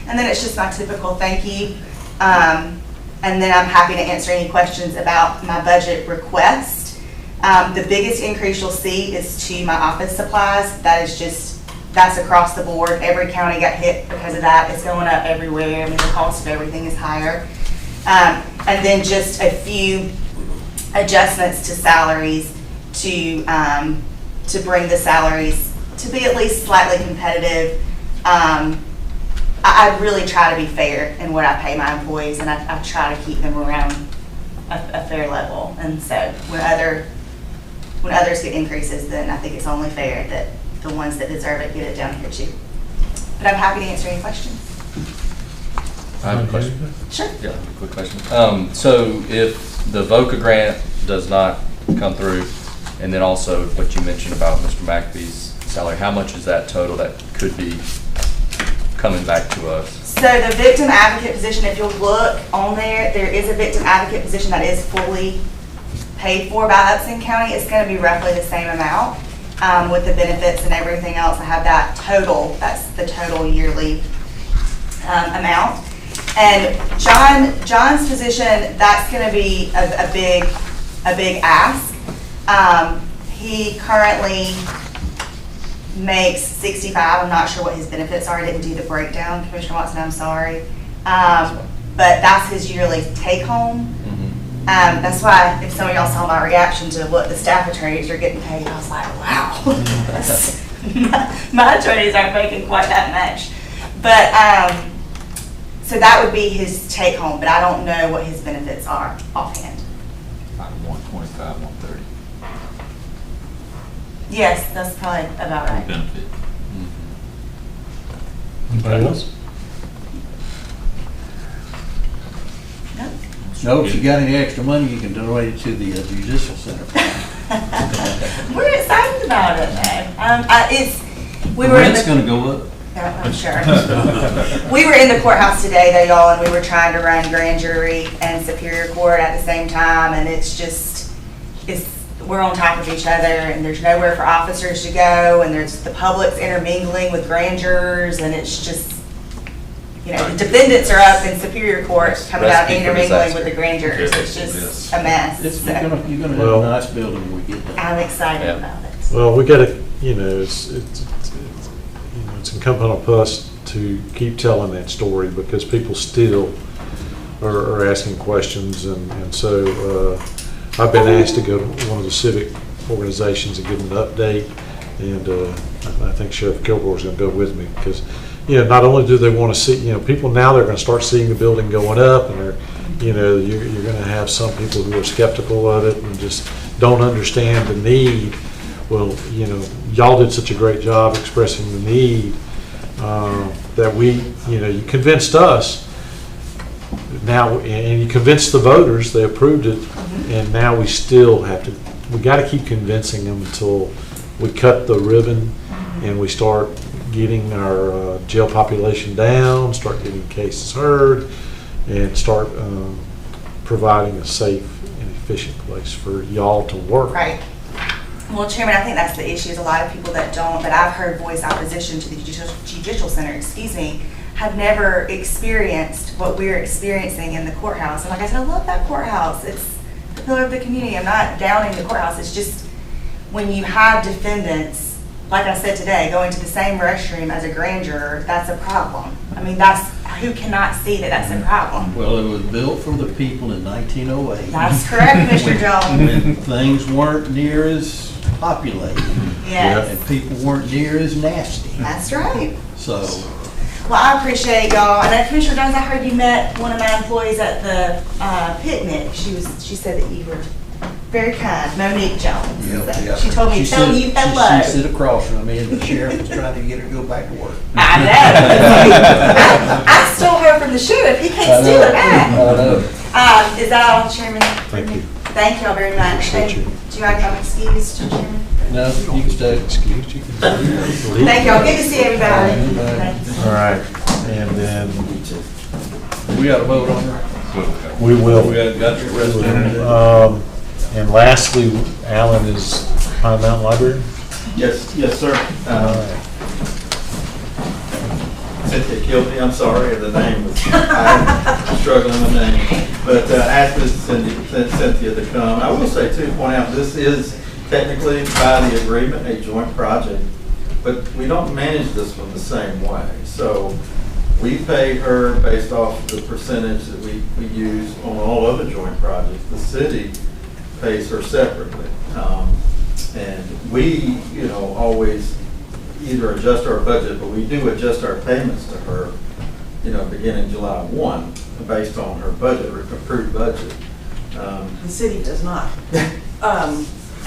And then it's just my typical thank you. And then I'm happy to answer any questions about my budget request. The biggest increase you'll see is to my office supplies. That's across the board. Every county got hit because of that. It's going up everywhere. I mean, the cost of everything is higher. And then just a few adjustments to salaries to bring the salaries to be at least slightly competitive. I really try to be fair in what I pay my employees, and I try to keep them around a fair level. And so when others get increases, then I think it's only fair that the ones that deserve it get it down here too. But I'm happy to answer any questions. I have a question. Sure. Yeah, a quick question. So if the VOCA grant does not come through, and then also what you mentioned about Mr. McAbee's salary, how much is that total that could be coming back to us? So the victim advocate position, if you'll look on there, there is a victim advocate position that is fully paid for by Upson County. It's going to be roughly the same amount with the benefits and everything else. I have that total. That's the total yearly amount. And John's position, that's going to be a big ask. He currently makes 65. I'm not sure what his benefits are. I didn't do the breakdown, Commissioner Watson, I'm sorry. But that's his yearly take home. That's why if some of y'all saw my reaction to what the staff attorneys are getting paid, I was like, wow. My attorneys aren't making quite that much. But so that would be his take home, but I don't know what his benefits are offhand. About 125, 130. Yes, that's probably about right. Benefit. Anybody else? No, if you got any extra money, you can donate it to the Judicial Center. We're excited about it, man. We were Rent's gonna go up. Yeah, I'm sure. We were in the courthouse today, though, y'all, and we were trying to run grand jury and superior court at the same time, and we're on top of each other, and there's nowhere for officers to go, and there's the public's intermingling with grand jurors, and it's just, the defendants are up in superior court coming out and intermingling with the grand jurors. It's just a mess. You're gonna have a nice building when we get there. I'm excited about it. Well, we gotta, it's incumbent on us to keep telling that story because people still are asking questions, and so I've been asked to go to one of the civic organizations and give them an update, and I think Sheriff Kilgore's going to go with me because, not only do they want to see, people now they're going to start seeing the building going up, and you're going to have some people who are skeptical of it and just don't understand the need. Well, y'all did such a great job expressing the need that you convinced us now, and you convinced the voters, they approved it, and now we got to keep convincing them until we cut the ribbon and we start getting our jail population down, start getting cases heard, and start providing a safe and efficient place for y'all to work. Right. Well, Chairman, I think that's the issue. Is a lot of people that I've heard voice opposition to the Judicial Center, have never experienced what we're experiencing in the courthouse. And like I said, I love that courthouse. It's the pillar of the community. I'm not downing the courthouse. It's just when you have defendants, like I said today, going to the same restroom as a grand juror, that's a problem. I mean, who cannot see that that's a problem? Well, it was built for the people in 1908. That's correct, Mr. Jones. When things weren't near as populated. Yes. And people weren't near as nasty. That's right. So. Well, I appreciate y'all, and Commissioner Jones, I heard you met one of my employees at the picnic. She said that you were very kind, Monique Jones. Yeah. She told me to tell you hello. She sit across from me, and the sheriff was trying to get her to go back to work. I know. I stole her from the sheriff. He can't steal her back. I know. Is that all, Chairman? Thank you. Thank y'all very much. Appreciate you. Do you mind if I'm excused, Chairman? No, you can stay. Excuse you. Thank y'all. Good to see everybody. Thank you. All right, and then We got a vote on her. we will. We got your rest. And lastly, Alan is Pine Mountain Library. Yes, sir. All right. Cynthia killed me, I'm sorry, the name was, I'm struggling with the name. But asked Cynthia to come. I will say too, point out, this is technically by the agreement, a joint project, but we don't manage this one the same way. So we pay her based off the percentage that we use on all other joint projects. The city pays her separately. And we, always either adjust our budget, but we do adjust our payments to her, beginning July 1, based on her budget, her approved budget. The city does not.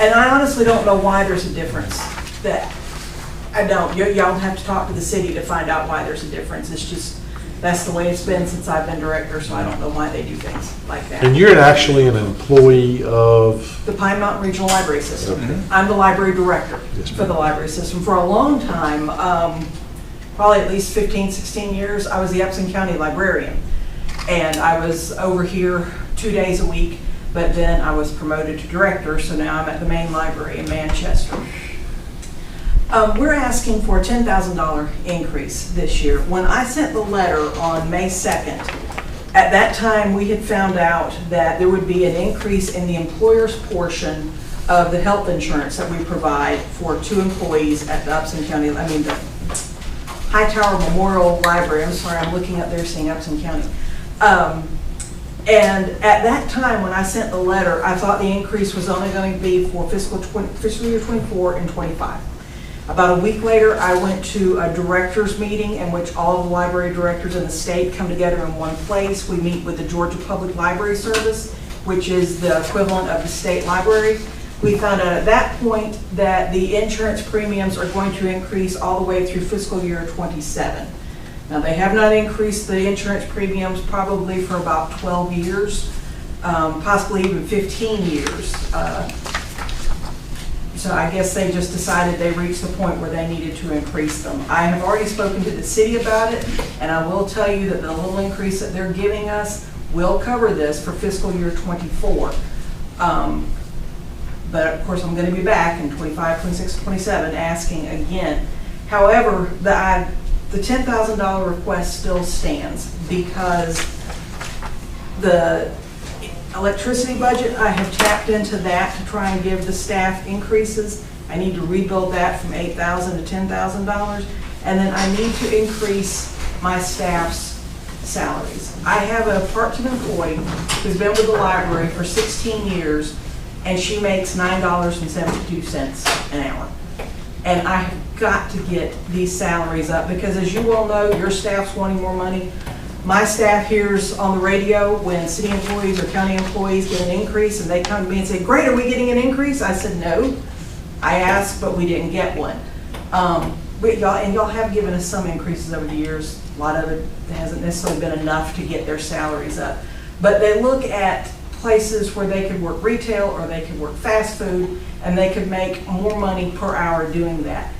And I honestly don't know why there's a difference. I don't. Y'all have to talk to the city to find out why there's a difference. It's just, that's the way it's been since I've been director, so I don't know why they do things like that. And you're actually an employee of? The Pine Mountain Regional Library System. Okay. I'm the library director Yes, for the library system. For a long time, probably at least 15, 16 years, I was the Upson County librarian. And I was over here 2 days a week, but then I was promoted to director, so now I'm at the main library in Manchester. We're asking for a $10,000 increase this year. When I sent the letter on May 2nd, at that time we had found out that there would be an increase in the employer's portion of the health insurance that we provide for 2 employees at the Upson County, the Hightower Memorial Library. I'm sorry, I'm looking up there seeing Upson County. And at that time, when I sent the letter, I thought the increase was only going to be for fiscal year 24 and 25. About a week later, I went to a directors meeting in which all of the library directors in the state come together in one place. We meet with the Georgia Public Library Service, which is the equivalent of the state library. We found out at that point that the insurance premiums are going to increase all the way through fiscal year 27. Now, they have not increased the insurance premiums probably for about 12 years, possibly even 15 years. So I guess they just decided they reached the point where they needed to increase them. I have already spoken to the city about it, and I will tell you that the little increase that they're giving us will cover this for fiscal year 24. But of course, I'm going to be back in 25, 26, 27 asking again. However, the $10,000 request still stands because the electricity budget, I have tapped into that to try and give the staff increases. I need to rebuild that from $8,000 to $10,000. And then I need to increase my staff's salaries. I have a part-time employee who's been with the library for 16 years, and she makes $9.72 an hour. And I have got to get these salaries up because, as you all know, your staff's wanting more money. My staff hears on the radio when city employees or county employees get an increase, and they come to me and say, "Great, are we getting an increase?" I said, "No." I asked, but we didn't get one. Y'all have given us some increases over the years. A lot of it hasn't necessarily been enough to get their salaries up. But they look at places where they could work retail or they could work fast food, and they could make more money per hour doing that.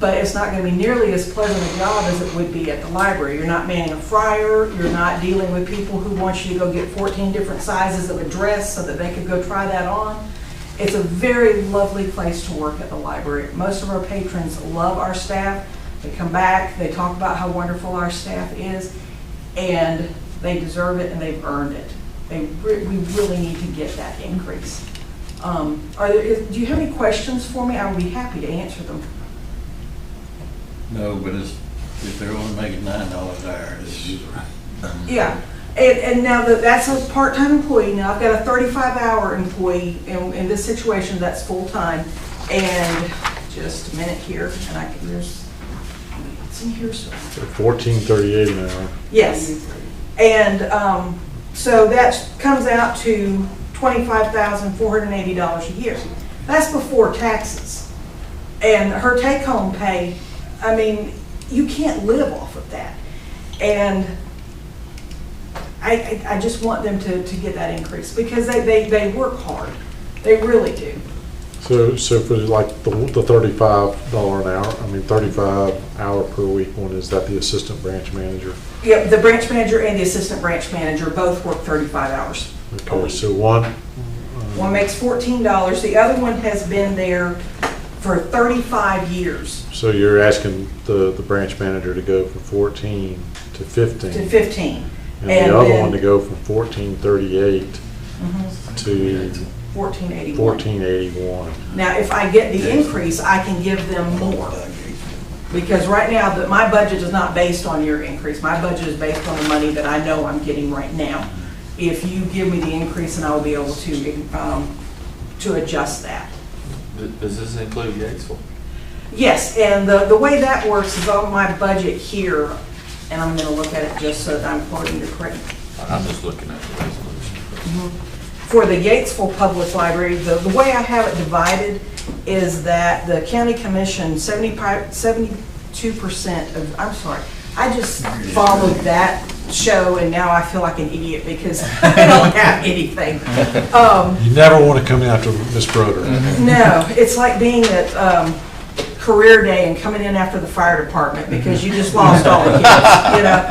But it's not going to be nearly as pleasant a job as it would be at the library. You're not manning a fryer, you're not dealing with people who want you to go get 14 different sizes of a dress so that they could go try that on. It's a very lovely place to work at the library. Most of our patrons love our staff. They come back, they talk about how wonderful our staff is, and they deserve it and they've earned it. We really need to get that increase. Do you have any questions for me? I would be happy to answer them. No, but if they're only making $9 an hour, it's Yeah, and now that's a part-time employee. Now I've got a 35-hour employee in this situation that's full-time. And just a minute here, and there's It's in here somewhere. $14.38 an hour. Yes. And so that comes out to $25,480 a year. That's before taxes. And her take-home pay, I mean, you can't live off of that. And I just want them to get that increase because they work hard. They really do. So for like the $35 an hour, 35 hour per week one, is that the assistant branch manager? Yeah, the branch manager and the assistant branch manager both work 35 hours. Okay, so one. One makes $14. The other one has been there for 35 years. So you're asking the branch manager to go from 14 to 15. To 15. And the other one to go from 1438 to 1481. 1481. Now, if I get the increase, I can give them more. Because right now, my budget is not based on your increase. My budget is based on the money that I know I'm getting right now. If you give me the increase, then I will be able to adjust that. Does this include Gatesville? Yes, and the way that works is on my budget here, and I'm going to look at it just so that I'm quoting the correct. I'm just looking at the resolution. For the Gatesville Public Library, the way I have it divided is that the county commission, 72% of, I'm sorry, I just followed that show and now I feel like an idiot because I don't have anything. You never want to come after Ms. Broder. No, it's like being at career day and coming in after the fire department because you just lost all the kids, you know.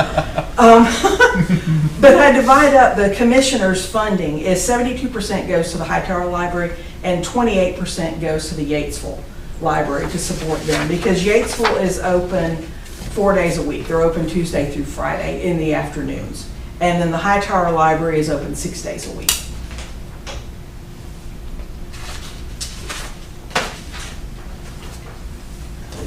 But I divide up the commissioner's funding is 72% goes to the Hightower Library and 28% goes to the Yatesville Library to support them because Yatesville is open 4 days a week. They're open Tuesday through Friday in the afternoons. And then the Hightower Library is open 6 days a week.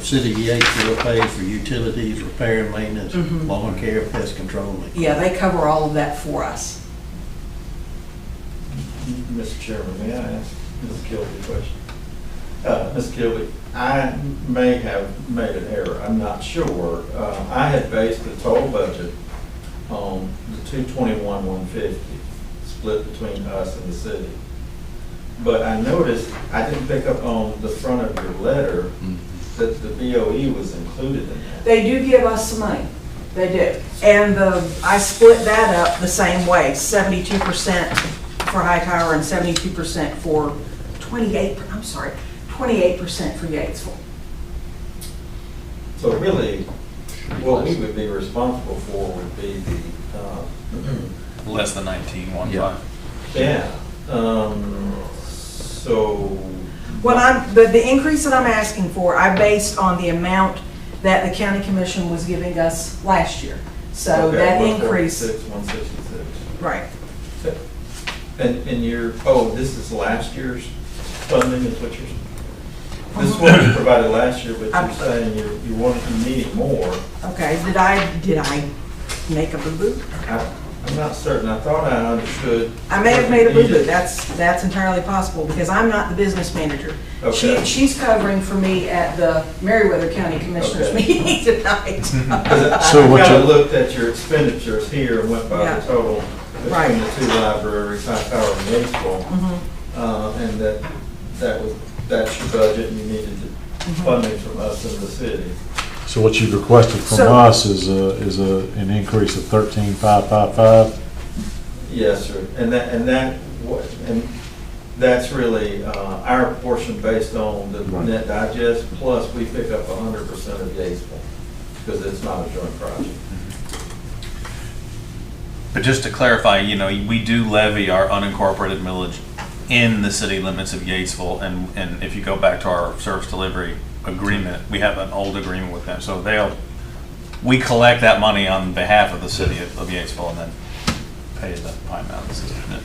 City of Yatesville pays for utilities, repair and maintenance, lawn care, pest control. Yeah, they cover all of that for us. Mr. Chairman, may I ask Ms. Kilby a question? Ms. Kilby, I may have made an error, I'm not sure. I had based the total budget on the 221,150 split between us and the city. But I noticed, I didn't pick up on the front of your letter that the BOE was included in that. They do give us some money. They do. And I split that up the same way, 72% for Hightower and 72% for 28% for Yatesville. So really, what we would be responsible for would be the Less than 19.15. yeah. So The increase that I'm asking for, I based on the amount that the county commission was giving us last year. So okay, that 146, increase. 166. Right. And this is last year's funding is what you're, this is what you provided last year, but you're saying you need more. Okay, did I make a boo-boo? I'm not certain. I thought I understood. I may have made a boo-boo. That's entirely possible because I'm not the business manager. Okay. She's covering for me at the Meriwether County Commissioners meeting tonight. So I kind of looked at your expenditures here and went by the total between Right. the two libraries, Hightower and Yatesville, and that's your budget, and you needed funding from us in the city. So what you've requested from us is an increase of 13,555. Yes, sir. And that's really our portion based on the net digest. Plus, we pick up 100% of Yatesville because it's not a joint project. But just to clarify, we do levy our unincorporated millage in the city limits of Yatesville, and if you go back to our service delivery agreement, we have an old agreement with them, so we collect that money on behalf of the city of Yatesville and then pay the Pine Mountain system.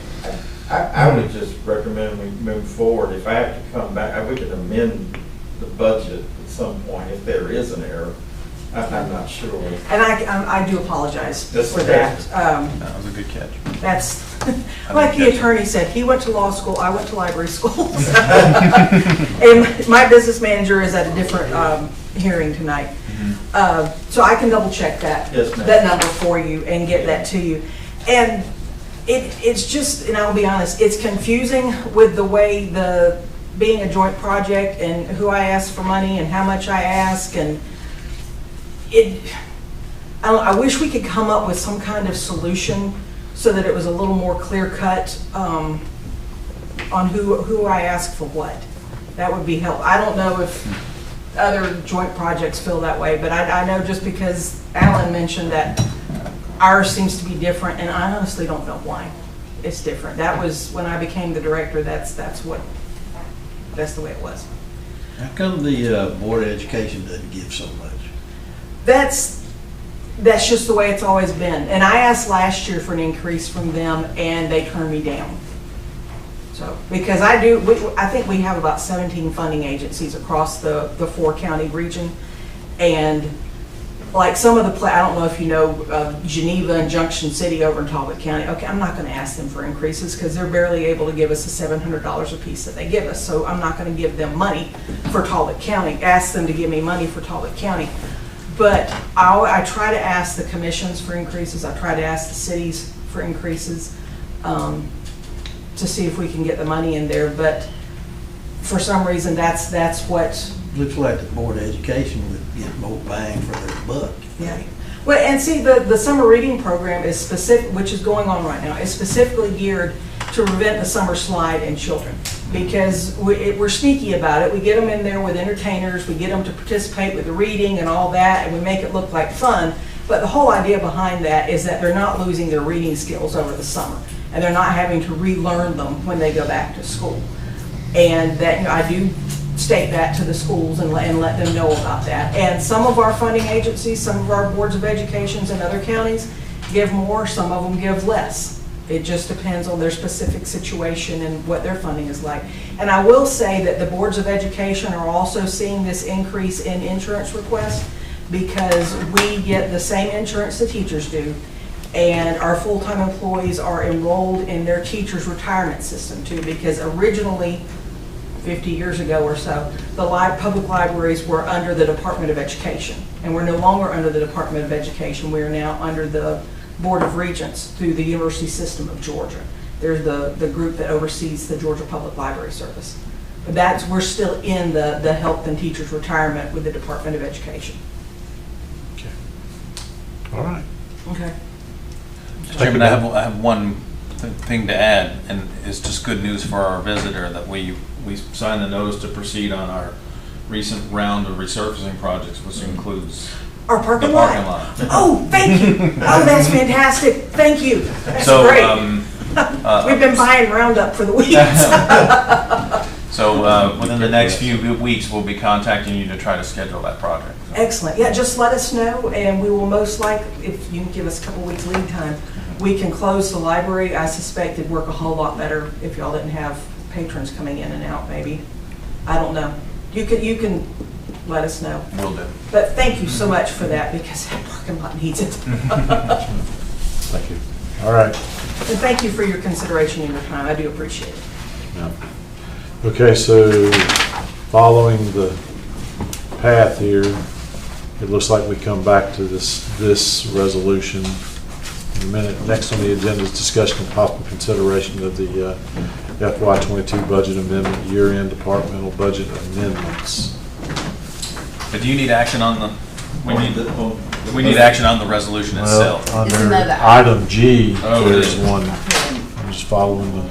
I would just recommend we move forward. If I have to come back, we could amend the budget at some point if there is an error. I'm not sure. And I do apologize That's for okay. that. That was a good catch. That's, like the attorney said, he went to law school, I went to library school. And my business manager is at a different, hearing tonight. So I can double check that. Yes, ma'am. That number for you and get that to you. And it's just, and I'll be honest, it's confusing with the way being a joint project and who I ask for money and how much I ask, and I wish we could come up with some kind of solution so that it was a little more clear cut on who I ask for what. That would be helpful. I don't know if other joint projects feel that way, but I know just because Alan mentioned that ours seems to be different, and I honestly don't know why it's different. That was when I became the director. That's the way it was. How come the Board of Education doesn't give so much? That's just the way it's always been. And I asked last year for an increase from them, and they turned me down. So, because I think we have about 17 funding agencies across the 4-county region, and like some of the, I don't know if you know Geneva and Junction City over in Talbot County. Okay, I'm not going to ask them for increases because they're barely able to give us the $700 a piece that they give us. So I'm not going to give them money for Talbot County, ask them to give me money for Talbot County. But I try to ask the commissions for increases. I try to ask the cities for increases to see if we can get the money in there. But for some reason, that's what. Looks like the Board of Education would get more bang for their buck. Yeah. Well, and see, the summer reading program is specific, which is going on right now, is specifically geared to prevent the summer slide in children. Because we're sneaky about it. We get them in there with entertainers, we get them to participate with the reading and all that, and we make it look like fun. But the whole idea behind that is that they're not losing their reading skills over the summer, and they're not having to relearn them when they go back to school. And that, I do state that to the schools and let them know about that. And some of our funding agencies, some of our boards of educations in other counties give more, some of them give less. It just depends on their specific situation and what their funding is like. And I will say that the boards of education are also seeing this increase in insurance requests because we get the same insurance the teachers do, and our full-time employees are enrolled in their teachers' retirement system too, because originally 50 years ago or so, the public libraries were under the Department of Education, and we're no longer under the Department of Education. We are now under the Board of Regents through the University System of Georgia. They're the group that oversees the Georgia Public Library Service. But we're still in the health and teachers retirement with the Department of Education. Okay. All right. Okay. Chairman, I have one thing to add, and it's just good news for our visitor that we signed the notice to proceed on our recent round of resurfacing projects, which includes our parking the lot. Parking lot. Oh, thank you. Oh, that's fantastic. Thank you. That's So, great. We've been buying Roundup for the weeds. So within the next few weeks, we'll be contacting you to try to schedule that project. Excellent. Yeah, just let us know, and we will most likely, if you can give us a couple weeks lead time, we can close the library. I suspect it'd work a whole lot better if y'all didn't have patrons coming in and out, maybe. I don't know. You can let us know. Will do. But thank you so much for that, because that parking lot needs it. Thank you. All right. And thank you for your consideration and your time. I do appreciate it. Yeah. Okay, so following the path here, it looks like we come back to this resolution in a minute. Next on the agenda is discussion and possible consideration of the FY22 budget amendment, year-end departmental budget amendments. But do you need action on the? We need action on the resolution itself. Well, It's under another item G, Oh, it there's is. one. I'm just following the.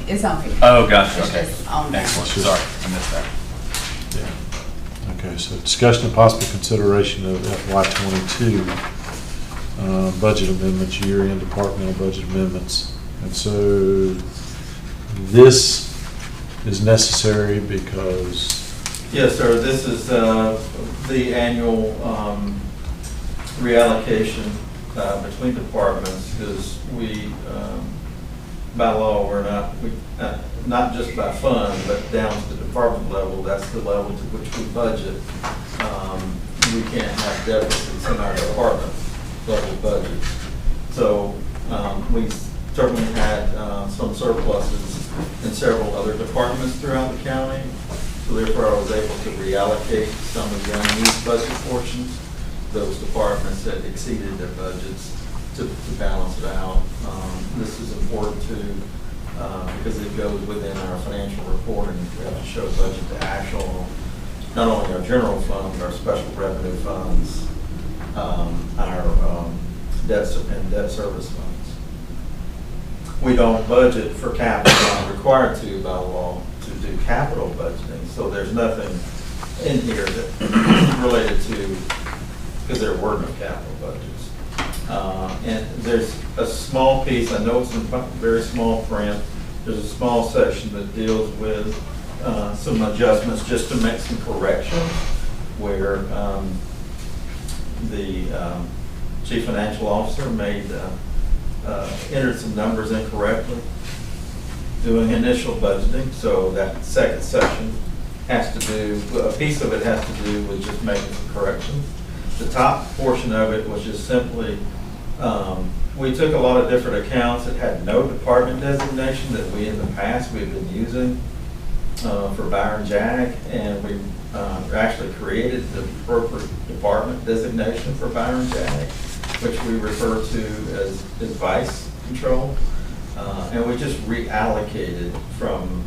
It's on here. Oh, gotcha. It's Okay. just on there. Excellent. Sorry, I missed that. Yeah. Okay, so discussion and possible consideration of FY22 budget amendments, year-end departmental budget amendments. And so this is necessary because. Yes, sir. This is the annual reallocation between departments, because we, by law, we're not just by fund, but down to the department level. That's the level to which we budget. We can't have deficits in our department level budgets. So we certainly had some surpluses in several other departments throughout the county. So therefore, I was able to reallocate some of the unused budget portions, those departments that exceeded their budgets to balance it out. This is important too, because it goes within our financial reporting. We have to show budget to actual, not only our general fund, but our special revenue funds, our debt and debt service funds. We don't budget for capital, we're not required to by law to do capital budgeting. So there's nothing in here that related to, because there were no capital budgets. And there's a small piece, I know it's in very small print, there's a small section that deals with some adjustments just to make some corrections where the chief financial officer entered some numbers incorrectly doing initial budgeting. So that second section has to do, a piece of it has to do with just making some corrections. The top portion of it was just simply, we took a lot of different accounts that had no department designation that we in the past we've been using for Byron JAG, and we actually created the appropriate department designation for Byron JAG, which we refer to as device control. And we just reallocated from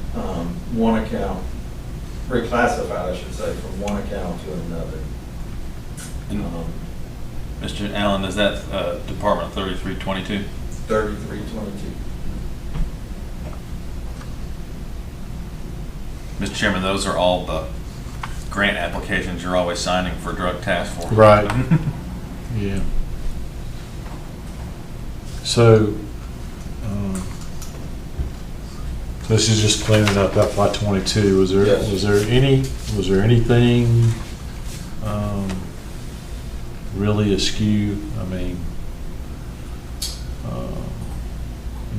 one account, reclassified, I should say, from one account to another. Mr. Allen, is that Department 3322? 3322. Mr. Chairman, those are all the grant applications you're always signing for drug task force. Right. Yeah. So, this is just cleaning up FY '22. Was there, Yes. was there anything really askew? I mean,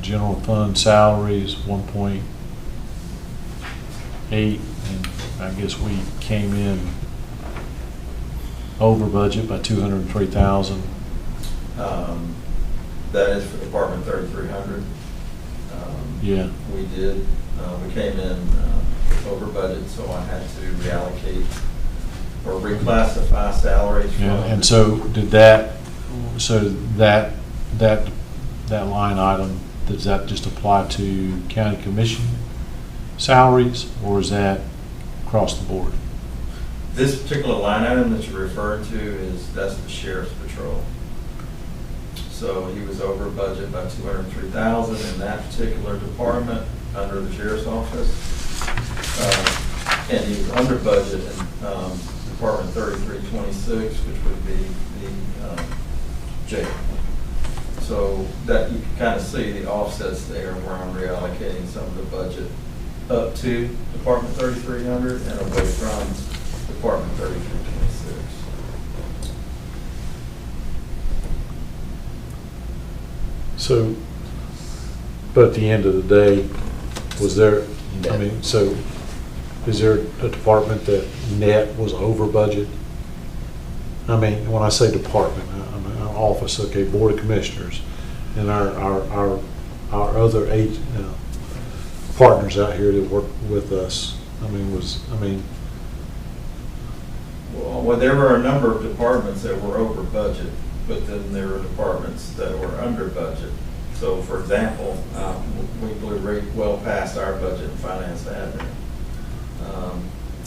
general fund salaries 1.8, and I guess we came in over budget by 203,000. That is for Department 3300. Yeah. We did. We came in over budget, so I had to reallocate or reclassify salaries from. Yeah, and so did that, so that line item, does that just apply to county commission salaries, or is that across the board? This particular line item that you're referring to that's the sheriff's patrol. So he was over budget by 203,000 in that particular department under the sheriff's office. And he was under budget in Department 3326, which would be the jail. So that you can kind of see the offsets there where I'm reallocating some of the budget up to Department 3300 and away from Department 3326. So, but at the end of the day, was there, I mean, so is there a department that net was over budget? I mean, when I say department, I mean our office, okay, Board of Commissioners, and our other partners out here that work with us. Well, there were a number of departments that were over budget, but then there were departments that were under budget. So, for example, we blew well past our budget in finance admin.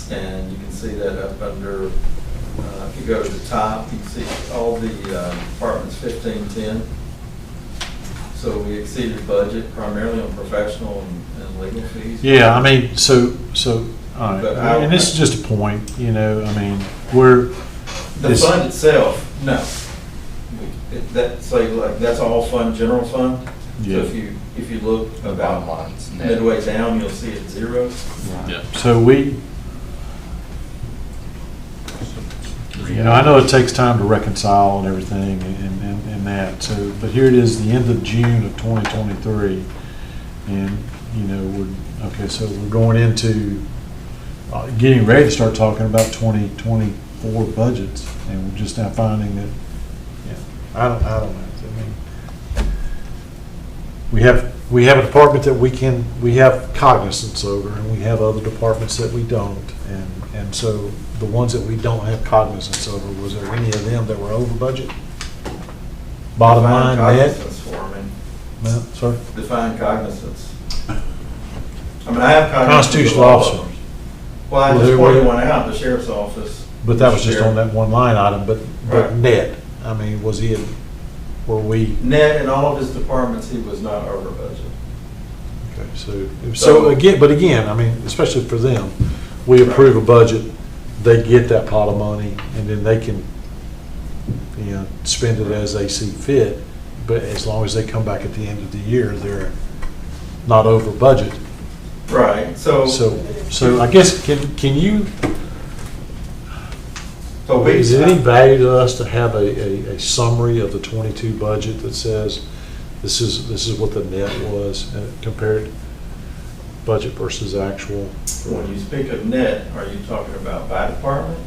And you can see that up under, if you go to the top, you can see all the departments 1510. So we exceeded budget primarily on professional and legal fees. Yeah, I mean, so all right. And this is just a point, you know, I mean, the fund itself, no. That's all fund, general fund. Yeah. So if you look about midway down, you'll see it zero. Yeah. So you know, I know it takes time to reconcile and everything and that, so, but here it is, the end of June of 2023, and, you know, so we're going into, getting ready to start talking about 2024 budgets, and we're just now finding that, yeah, I don't know, I mean, we have a department that we have cognizance over, and we have other departments that we don't. And so the ones that we don't have cognizance over, was there any of them that were over budget? Bottom line, net? Cognizance for me. No, sir? Define cognizance. I mean, I have cognizance. Constitutional of all officer. of them. Well, I Well, just there pointed were- one out, the sheriff's office. But that was just on that one line item, but Right. net, I mean, were we, Net in all of his departments, he was not over budget. okay, so again, I mean, especially for them, we approve a budget, they get that pot of money, and then they can, spend it as they see fit, but as long as they come back at the end of the year, they're not over budget. Right, so. So I guess, can you, So we. is it any value to us to have a summary of the 22 budget that says, this is what the net was compared budget versus actual? When you speak of net, are you talking about by department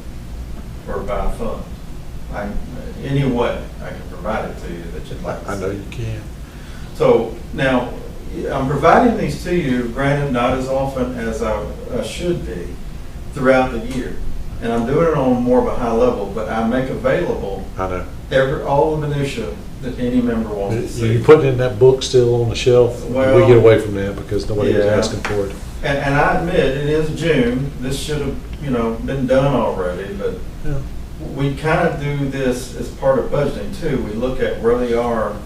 or by fund? Any way I can provide it to you that you'd like to see. I know you can. So now, I'm providing these to you, granted not as often as I should be throughout the year. And I'm doing it on more of a high level, but I make available I know. all the minutia that any member wants to see. You putting in that book still on the shelf? Well, We get away from that because nobody was yeah. asking for it. And I admit, it is June, this should have, been done already, but Yeah. we kind of do this as part of budgeting too. We look at where they are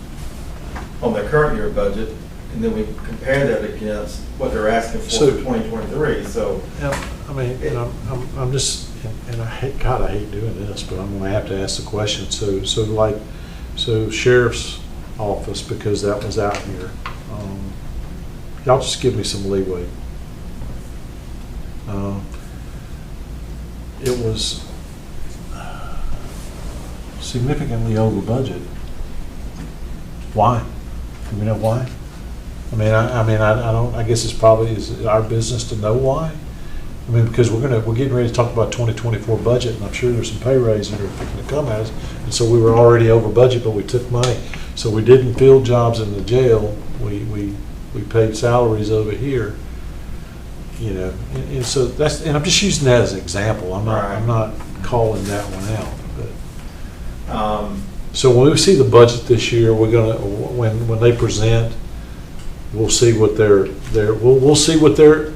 on their current year budget, and then we compare that against what they're asking for So- 2023, so. Yeah, I mean, and I'm just, and I hate doing this, but I'm gonna have to ask the question. So sheriff's office, because that was out here, y'all just give me some leeway. It was significantly over budget. Why? Do we know why? I guess it's probably is our business to know why. I mean, because we're getting ready to talk about 2024 budget, and I'm sure there's some pay raises that are going to come at us. And so we were already over budget, but we took money. So we didn't fill jobs in the jail. We paid salaries over here. And so and I'm just using that as an example. I'm not calling that one out. But so when we see the budget this year, we're gonna when they present, we'll see what we'll see what their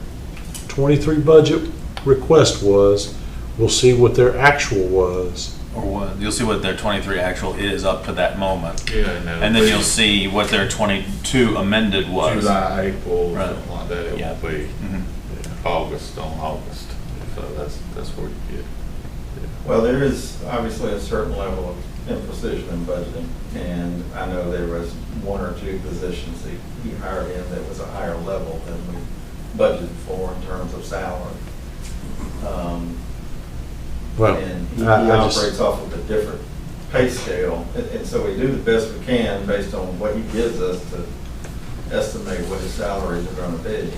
23 budget request was. We'll see what their actual was. Or what, you'll see what their 23 actual is up to that moment. Yeah, And then you'll see what their 22 amended was. July, April, Right. something like that, it Yeah. will be Mhm. August on August. So that's where you get. Well, there is obviously a certain level of imprecision in budgeting, and I know there was one or two positions that he hired in that was a higher level than we budgeted for in terms of salary. Well, And he I just- operates off of a different pay scale, and so we do the best we can based on what he gives us to estimate what his salaries are gonna be.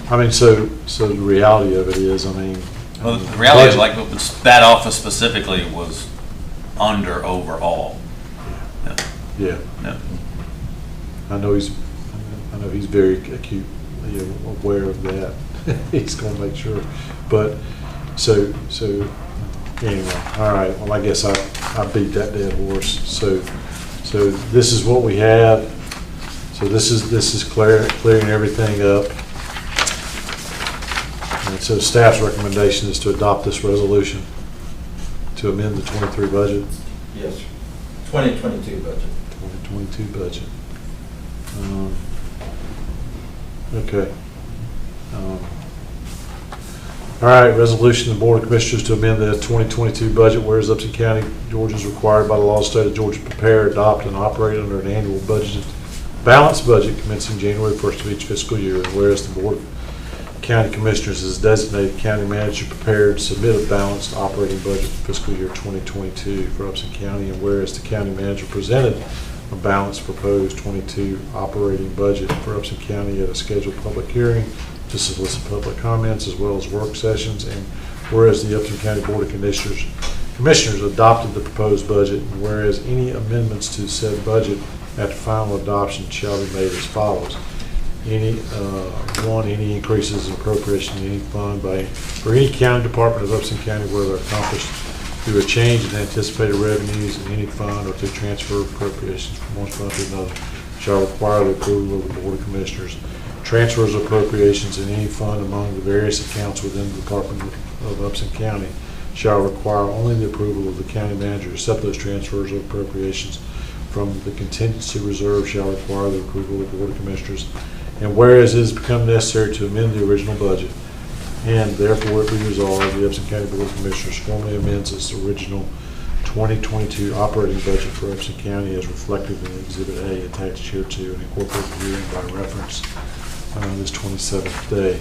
I mean, so the reality of it is, Well, the reality is, like, that office specifically was under overall. yeah. Yeah. I know he's very acutely aware of that. He's gonna make sure. But, so anyway, all right, well, I guess I beat that dead horse. So this is what we have. So this is clearing everything up. And so staff's recommendation is to adopt this resolution to amend the 23 budget. Yes, 2022 budget. 2022 budget. Okay. All right, resolution of the Board of Commissioners to amend the 2022 budget, whereas Upton County, Georgia is required by the law of the state of Georgia to prepare, adopt, and operate under an annual budget, balanced budget commencing January 1st of each fiscal year, and whereas the Board of County Commissioners has designated county manager to prepare and submit a balanced operating budget for fiscal year 2022 for Upton County, and whereas the county manager presented a balanced proposed 22 operating budget for Upton County at a scheduled public hearing to solicit public comments as well as work sessions, and whereas the Upton County Board of Commissioners adopted the proposed budget, and whereas any amendments to said budget after final adoption shall be made as follows. Any increases in appropriation in any fund for any county department of Upson County where they're accomplished through a change in anticipated revenues in any fund or through transfer of appropriations from one fund to another shall require the approval of the Board of Commissioners. Transfers of appropriations in any fund among the various accounts within the Department of Upson County shall require only the approval of the county manager, except those transfers of appropriations from the contingency reserve shall require the approval of the Board of Commissioners. And whereas it has become necessary to amend the original budget, and therefore it be resolved, the Upson County Board of Commissioners formally amends its original 2022 operating budget for Upson County as reflected in Exhibit A attached here to and incorporated herein by reference this 27th day.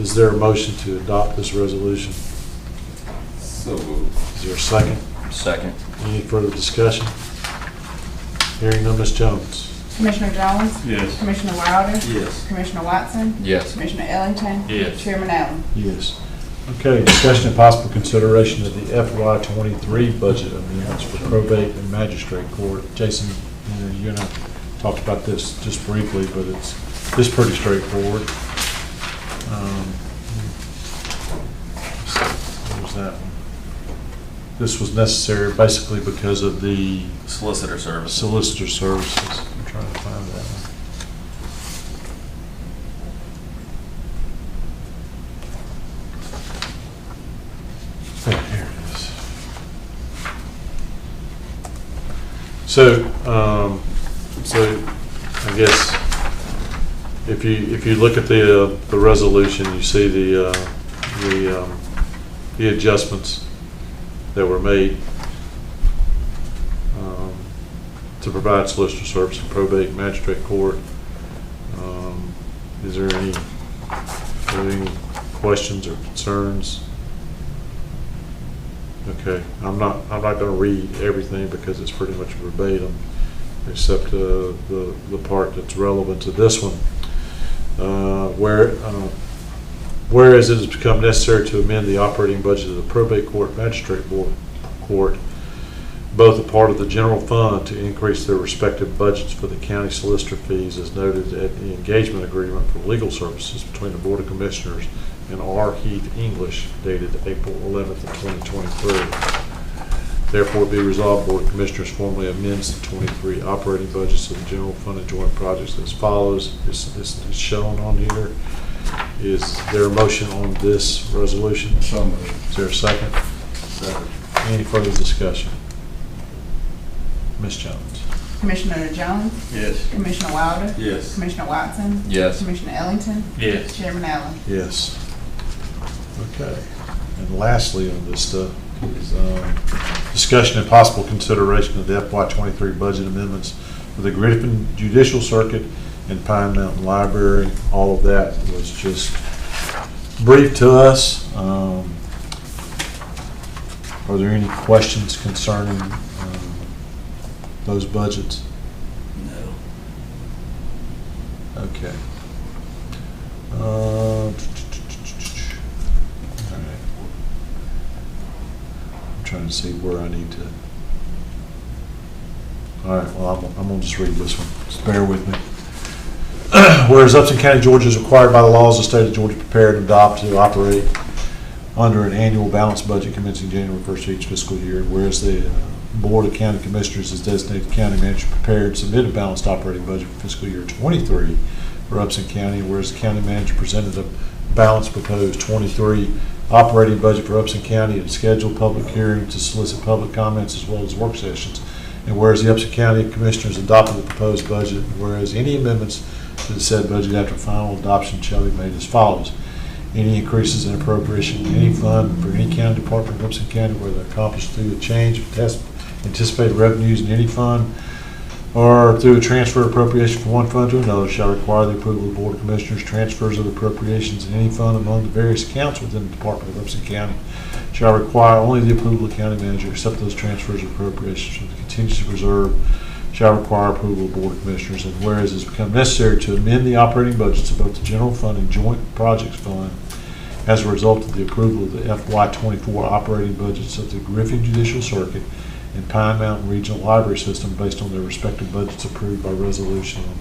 Is there a motion to adopt this resolution? So moved. Is there a second? Second. Any further discussion? Hearing none, Ms. Jones. Commissioner Jones? Yes. Commissioner Wilder? Yes. Commissioner Watson? Yes. Commissioner Ellington? Yes. Chairman Allen? Yes. Okay, discussion and possible consideration of the FY23 budget amendments for probate and magistrate court. Jason, you and I talked about this just briefly, but it's pretty straightforward. What was that one? This was necessary basically because of the Solicitor service. solicitor services. I'm trying to find that one. Oh, here it is. So I guess if you look at the resolution, you see the adjustments that were made to provide solicitor service in probate and magistrate court. Is there any questions or concerns? Okay, I'm not going to read everything because it's pretty much verbatim, except the part that's relevant to this one. Whereas it has become necessary to amend the operating budget of the probate court, magistrate court, both a part of the general fund to increase their respective budgets for the county solicitor fees as noted at the engagement agreement for legal services between the Board of Commissioners and R. Heath English dated April 11th of 2023. Therefore, be resolved, Board of Commissioners formally amends the 23 operating budgets of the general fund and joint projects as follows. It's shown on here. Is there a motion on this resolution? So moved. Is there a second? Second. Any further discussion? Ms. Jones. Commissioner Jones? Yes. Commissioner Wilder? Yes. Commissioner Watson? Yes. Commissioner Ellington? Yes. Chairman Allen? Yes. Okay. And lastly on this stuff is discussion and possible consideration of the FY23 budget amendments for the Griffin Judicial Circuit and Pine Mountain Library. All of that was just briefed to us. Are there any questions concerning those budgets? No. Okay. All right. I'm trying to see where I need to. All right, well, I'm going to just read this one. Just bear with me. Whereas Upson County, Georgia is required by the laws of the state of Georgia to prepare and adopt to operate under an annual balanced budget commencing January 1st of each fiscal year. And whereas the Board of County Commissioners has designated the county manager to prepare and submit a balanced operating budget for fiscal year 23 for Upson County, whereas the county manager presented a balanced proposed 23 operating budget for Upson County and scheduled public hearing to solicit public comments as well as work sessions. And whereas the Upson County Commissioners adopted the proposed budget, and whereas any amendments to the said budget after final adoption shall be made as follows. Any increases in appropriation in any fund for any county department of Upson County where they're accomplished through a change of anticipated revenues in any fund or through a transfer appropriation from one fund to another shall require the approval of the Board of Commissioners. Transfers of appropriations in any fund among the various accounts within the Department of Upson County shall require only the approval of the county manager, except those transfers of appropriations from the contingency reserve shall require approval of the Board of Commissioners. And whereas it has become necessary to amend the operating budgets of both the general fund and joint projects fund as a result of the approval of the FY24 operating budgets of the Griffin Judicial Circuit and Pine Mountain Regional Library System based on their respective budgets approved by resolution on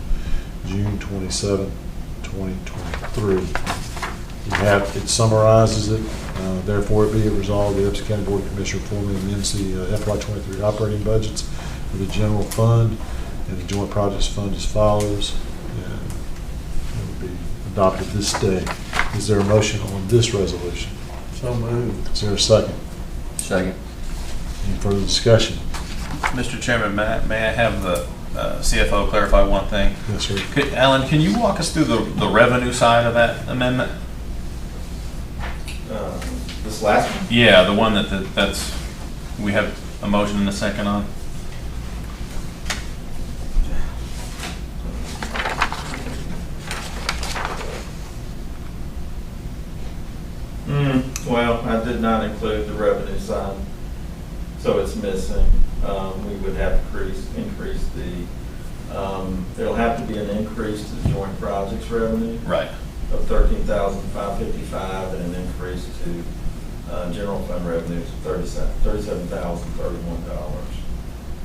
June 27, 2023. You have, it summarizes it. Therefore, it be it resolved, the Upshur County Board of Commissioners formally amends the FY23 operating budgets for the general fund and the joint projects fund as follows. And it will be adopted this day. Is there a motion on this resolution? So moved. Is there a second? Second. Any further discussion? Mr. Chairman, may I have the CFO clarify one thing? Yes, sir. Alan, can you walk us through the revenue side of that amendment? This last one? Yeah, the one that's, we have a motion and a second on. Well, I did not include the revenue side, so it's missing. We would have to increase the, there'll have to be an increase to the joint projects revenue. Right. Of $13,555 and an increase to general fund revenues of $37,031.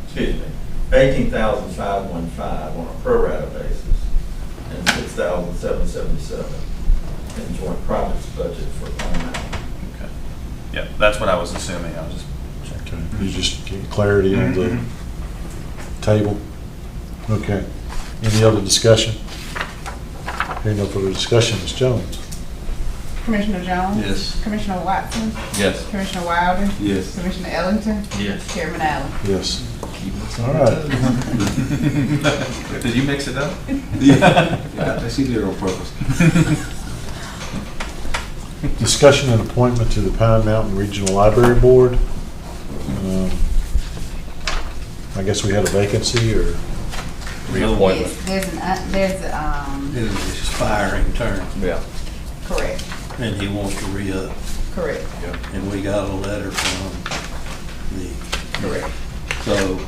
Excuse me, $18,515 on a pro rata basis and $6,777 in joint projects budget for Pine Mountain. Okay. Yeah, that's what I was assuming. I was just Okay. You just get clarity on the table? Okay. Any other discussion? Hearing no further discussion, Ms. Jones? Commissioner Jones? Yes. Commissioner Watson? Yes. Commissioner Wilder? Yes. Commissioner Ellington? Yes. Chairman Allen? Yes. All right. Did you mix it up? Yeah, she did it on purpose. Discussion and appointment to the Pine Mountain Regional Library Board. I guess we had a vacancy or? Reappointment. There's It is an expiring term, Yeah. correct, and he wants to re-up. correct, And we got a letter from the, correct. so,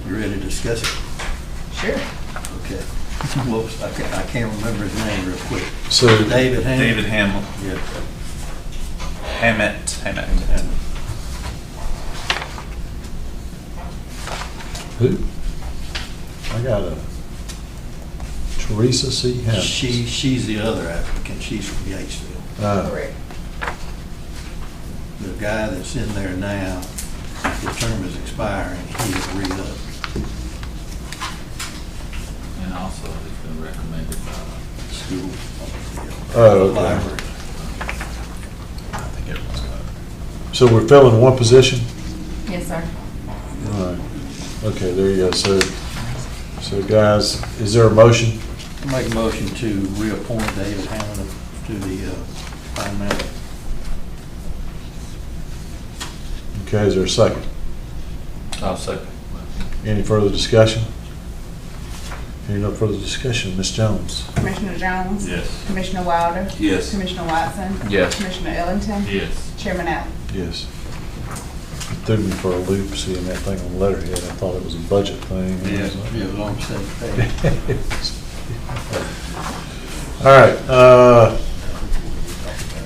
you ready to discuss it? Sure. Okay. Whoops, I can't remember his name real quick. So David Ham? David Hamill. Yeah. Hammett. who? I got a Teresa C. Hammond. She's the other applicant, she's from Yatesville. Correct. The guy that's in there now, the term is expiring, he's re-up. And also, it's been recommended by School. Oh, okay. Library. I think everyone's got it. So we're filling one position? Yes, sir. All right. Okay, there you go. So guys, is there a motion? I make a motion to reappoint David Hammond to the Pine Mountain. Okay, is there a second? I'll second. Any further discussion? Hearing no further discussion, Ms. Jones? Commissioner Jones? Yes. Commissioner Wilder? Yes. Commissioner Watson? Yes. Commissioner Ellington? Yes. Chairman Allen? Yes. It threw me for a loop seeing that thing on letterhead. I thought it was a budget thing. Yeah, it was on the same page. All right.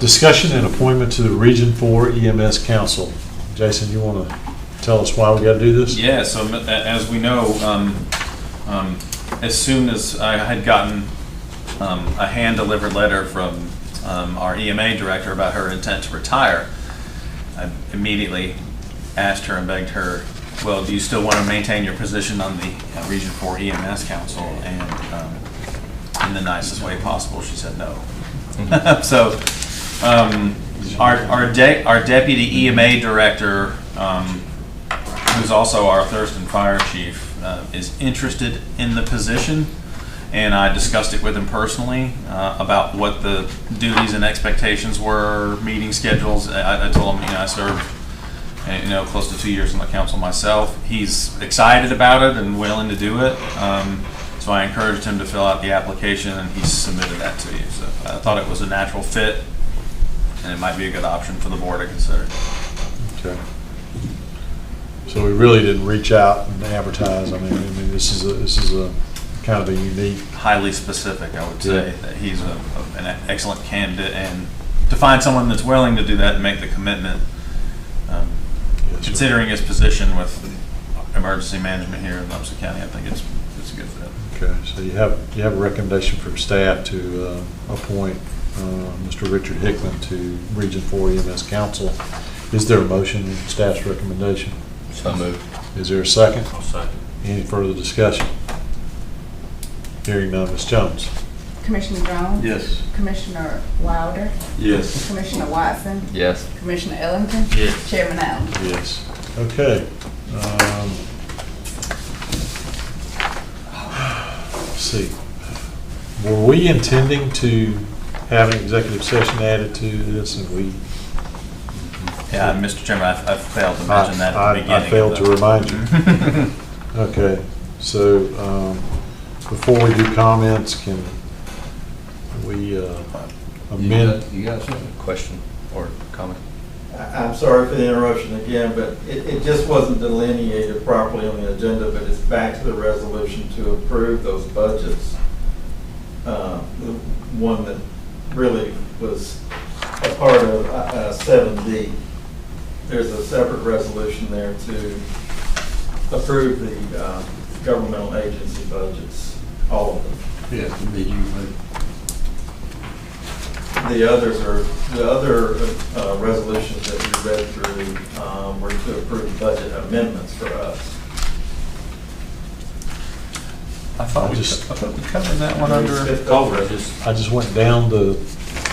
Discussion and appointment to the Region 4 EMS Council. Jason, you want to tell us why we got to do this? Yeah, so as we know, as soon as I had gotten a hand-delivered letter from our EMA director about her intent to retire, I immediately asked her and begged her, well, do you still want to maintain your position on the Region 4 EMS Council? And in the nicest way possible, she said no. So our deputy EMA director, who's also our Thurston Fire Chief, is interested in the position, and I discussed it with him personally about what the duties and expectations were, meeting schedules. I told him, I served close to 2 years on the council myself. He's excited about it and willing to do it. So I encouraged him to fill out the application, and he submitted that to you. So I thought it was a natural fit, and it might be a good option for the board to consider. Okay. So we really didn't reach out and advertise. I mean, this is a kind of a unique, highly specific, I would say, that he's an excellent candidate, and to find someone that's willing to do that and make the commitment considering his position with emergency management here in Upshur County, I think it's a good fit. Okay, so you have a recommendation from staff to appoint Mr. Richard Hickman to Region 4 EMS Council. Is there a motion in staff's recommendation? So moved. Is there a second? I'll second. Any further discussion? Hearing none, Ms. Jones. Commissioner Jones? Yes. Commissioner Wilder? Yes. Commissioner Watson? Yes. Commissioner Ellington? Yes. Chairman Allen? Yes. Okay. Let's see. Were we intending to have an executive session added to this, and we? Yeah, Mr. Chairman, I failed to mention that at the beginning. I failed to remind you. Okay, so before we do comments, can we amend? You got something? Question or comment? I'm sorry for the interruption again, but it just wasn't delineated properly on the agenda, but it's back to the resolution to approve those budgets. The one that really was a part of 7D. There's a separate resolution there to approve the governmental agency budgets, all of them. Yeah, The other resolutions that we read through were to approve budget amendments for us. I thought we covered that one under. I just went down the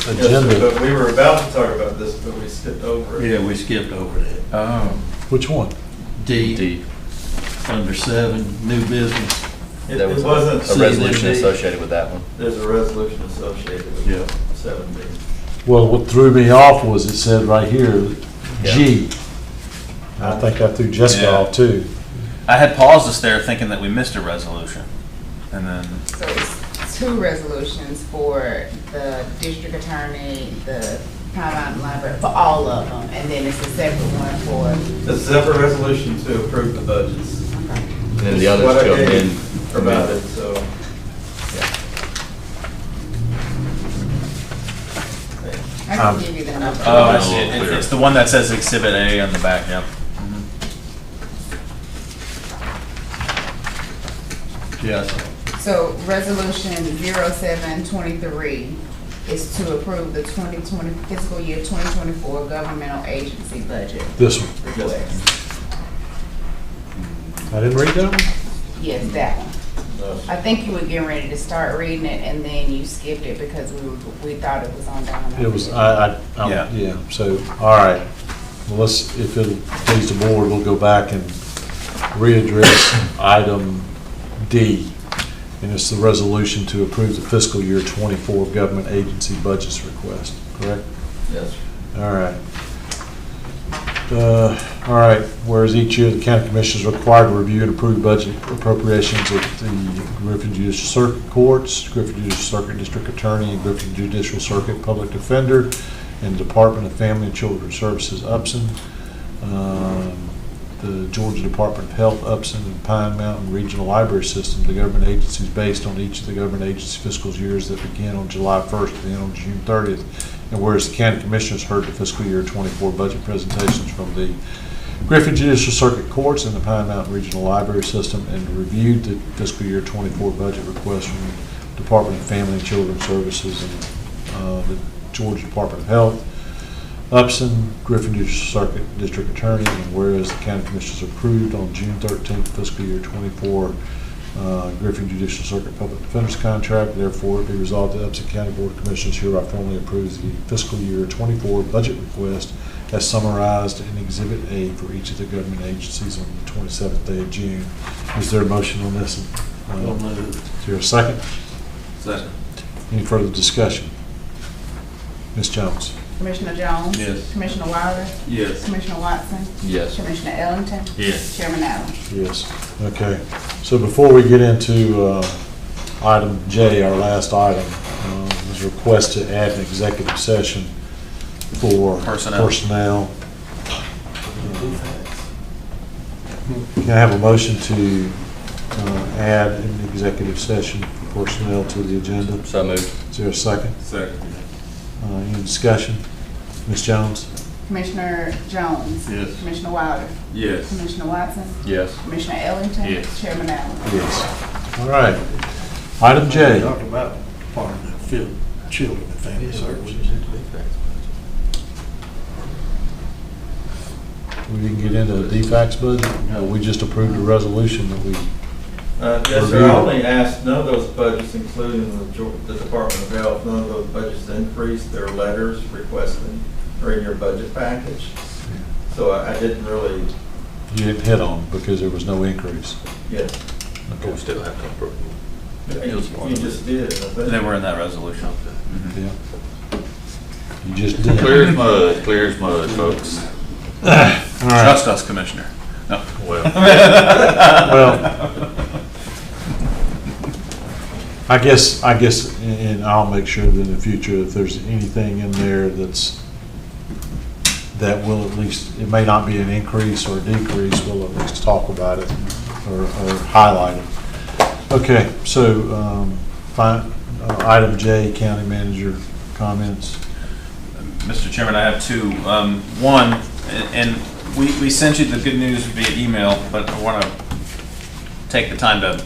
agenda. Yes, but we were about to talk about this, but we skipped over it. Yeah, we skipped over that. Oh. Which one? D, under 7, new business. There was It wasn't a resolution CDD. associated with that one. There's a resolution associated with Yeah. 7D. Well, what threw me off was it said right here, G. I think that threw Jessica off too. I had paused us there thinking that we missed a resolution. And then, So it's two resolutions for the district attorney, the Pine Mountain Library, for all of them, and then it's a separate one for. It's a separate resolution to approve the budgets. And then the others What I go gave in. about it, so. I can give you the number. oh, I see it. It's the one that says Exhibit A on the back, yep. Yes. So resolution 0723 is to approve the 2020, fiscal year 2024 governmental agency budget. This one. request. I didn't read that one? Yes, that one. I think you were getting ready to start reading it and then you skipped it because we thought it was on down. It was, yeah, so, all right. Well, if it'll please the board, we'll go back and readdress item D. And it's the resolution to approve the fiscal year 24 government agency budgets request, correct? Yes. All right. All right, whereas each year the county commission is required to review and approve budget appropriations of the Griffin Judicial Circuit Courts, Griffin Judicial Circuit District Attorney, and Griffin Judicial Circuit Public Defender, and the Department of Family and Children Services, Upson, the Georgia Department of Health, Upson, and Pine Mountain Regional Library System, the government agencies based on each of the government agency fiscal years that begin on July 1st and end on June 30th. And whereas the county commissioners heard the fiscal year 24 budget presentations from the Griffin Judicial Circuit Courts and the Pine Mountain Regional Library System and reviewed the fiscal year 24 budget requests from the Department of Family and Children Services and the Georgia Department of Health, Upson, Griffin Judicial Circuit District Attorney, and whereas the county commissioners approved on June 13th fiscal year 24 Griffin Judicial Circuit Public Defender's contract, therefore it be resolved that Upson County Board of Commissioners hereby formally approves the fiscal year 24 budget request as summarized in Exhibit A for each of the government agencies on the 27th day of June. Is there a motion on this? Is there a second? Second. Any further discussion? Ms. Jones? Commissioner Jones? Yes. Commissioner Wilder? Yes. Commissioner Watson? Yes. Commissioner Ellington? Yes. Chairman Allen? Yes. Okay. So before we get into item J, our last item, was a request to add an executive session for personnel. Can I have a motion to add an executive session for personnel to the agenda? So moved. Is there a second? Second. Any discussion? Ms. Jones? Commissioner Jones. Yes. Commissioner Wilder. Yes. Commissioner Watson. Yes. Commissioner Ellington. Yes. Chairman Allen. Yes. All right. Item J. Talk about part of the field, children and family services. We didn't get into the DFAX budget. No, we just approved a resolution that we, Yes, sir, I only asked, none of those budgets, including the Department of Health, none of those budgets increased. Their letters requesting are in your budget package. So I didn't really, you didn't hit on because there was no increase. yes. But we still have to approve. You just did, I think. They were in that resolution. Yeah. You just did. Clear as mud, folks. All right. Trust us, Commissioner. No. Well, Well, I guess, and I'll make sure that in the future, if there's anything in there that will at least, it may not be an increase or a decrease, we'll at least talk about it or highlight it. Okay, so, fine, item J, county manager comments. Mr. Chairman, I have two. One, and we sent you the good news via email, but I want to take the time to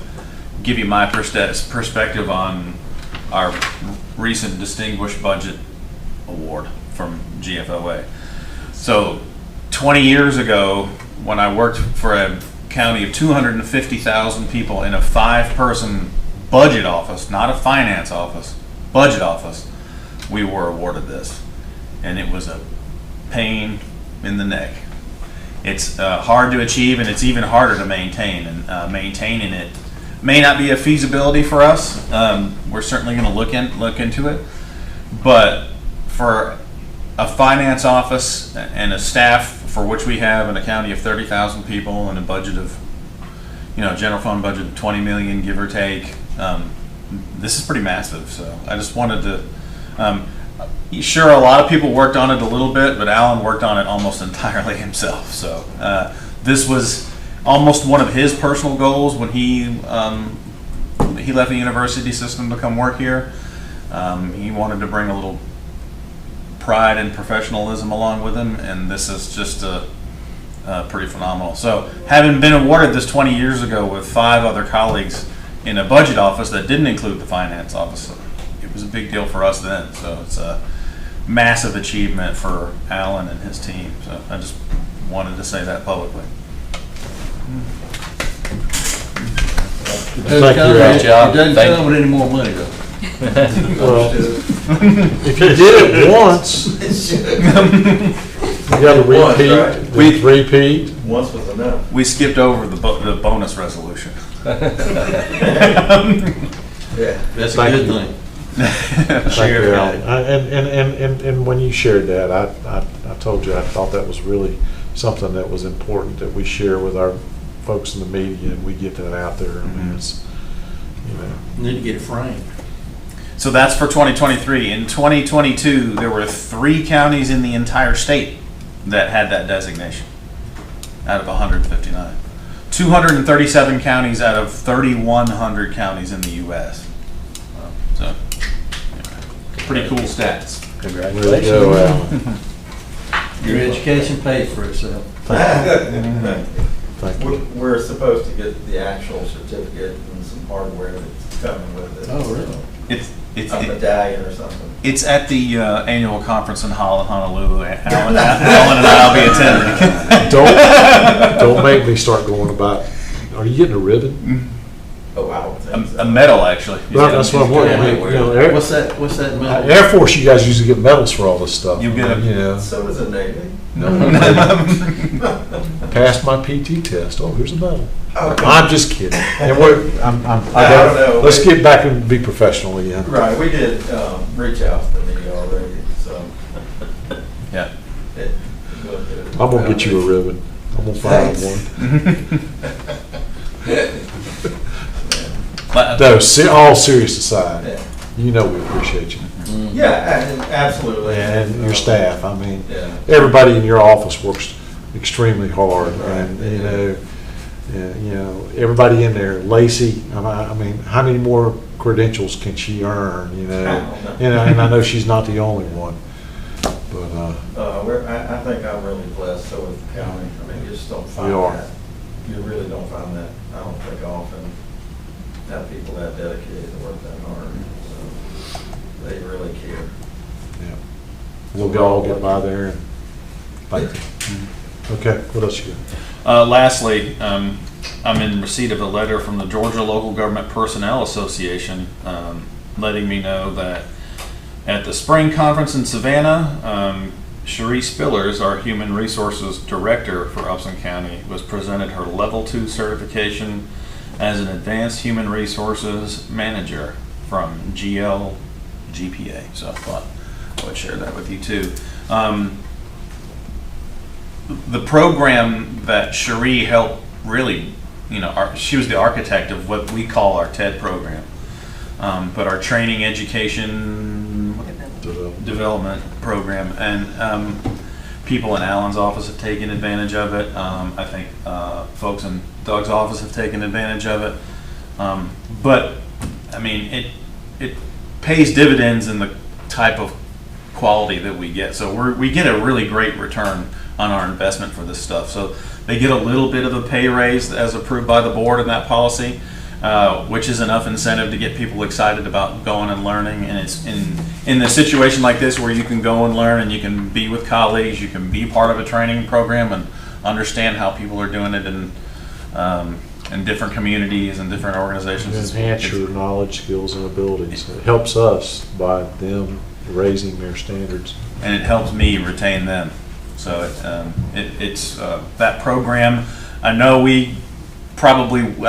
give you my perspective on our recent Distinguished Budget Award from GFOA. So 20 years ago, when I worked for a county of 250,000 people in a 5-person budget office, not a finance office, budget office, we were awarded this. And it was a pain in the neck. It's hard to achieve, and it's even harder to maintain. And maintaining it may not be a feasibility for us. We're certainly going to look into it. But for a finance office and a staff for which we have in a county of 30,000 people and a budget of, general fund budget of 20 million, give or take, this is pretty massive. So I just wanted to. Sure, a lot of people worked on it a little bit, but Alan worked on it almost entirely himself. So this was almost one of his personal goals when he left the university system to come work here. He wanted to bring a little pride and professionalism along with him, and this is just pretty phenomenal. So having been awarded this 20 years ago with 5 other colleagues in a budget office that didn't include the finance office, it was a big deal for us then. So it's a massive achievement for Alan and his team. So I just wanted to say that publicly. Thank you, Great job. It doesn't Thank come with any more money though. Well, if you did it once, you got to Once, repeat, right? we repeat. Once was enough. We skipped over the bonus resolution. Yeah. That's a Thank good you. thing. Thank you, Alan. And when you shared that, I told you I thought that was really something that was important that we share with our folks in the media and we get that out there. I mean, it's, Need to get it framed. So that's for 2023. In 2022, there were 3 counties in the entire state that had that designation out of 159. 237 counties out of 3,100 counties in the U.S. So, pretty cool stats. there you go, Alan. Your education pays for itself. Thank you. We're supposed to get the actual certificate and some hardware that's coming with it. Oh, really? It's A medallion or something. It's at the annual conference in Honolulu. Alan and I'll be attending. Don't make me start going about, are you getting a ribbon? Oh, wow. A medal, actually. Well, that's what I'm wondering. What's that medal? Air Force, you guys usually get medals for all this stuff. You get a- So does the Navy. Passed my PT test. Oh, here's a medal. Okay. I'm just kidding. And I don't know. Let's get back and be professional again. Right, we did reach out to me already, so. Yeah. We'll get it. I'm gonna get you a ribbon. I'm gonna find one. No, all serious aside, Yeah. you know we appreciate you. Yeah, absolutely. And your staff, I mean, Yeah. everybody in your office works extremely hard. And, everybody in there, Lacey, I mean, how many more credentials can she earn, I don't know. And I know she's not the only one. But, I think I'm really blessed so with the county. I mean, you just don't find You are. that. You really don't find that, I don't think often, have people that dedicated to work that hard. So they really care. yeah, we'll all get by there and thank you. Okay, what else you got? Lastly, I'm in receipt of a letter from the Georgia Local Government Personnel Association letting me know that at the spring conference in Savannah, Cherie Spillers, our Human Resources Director for Upson County, was presented her Level 2 certification as an Advanced Human Resources Manager from GPA. So I thought I would share that with you too. The program that Cherie helped really, she was the architect of what we call our TED program. But our training, education, development program, and people in Alan's office have taken advantage of it. I think folks in Doug's office have taken advantage of it. But I mean, it pays dividends in the type of quality that we get. So we get a really great return on our investment for this stuff. So they get a little bit of a pay raise as approved by the board in that policy, which is enough incentive to get people excited about going and learning. And it's in a situation like this where you can go and learn and you can be with colleagues, you can be part of a training program and understand how people are doing it in different communities and different organizations. Enhance your knowledge, skills, and abilities. It helps us by them raising their standards. And it helps me retain them. So it's that program. I know I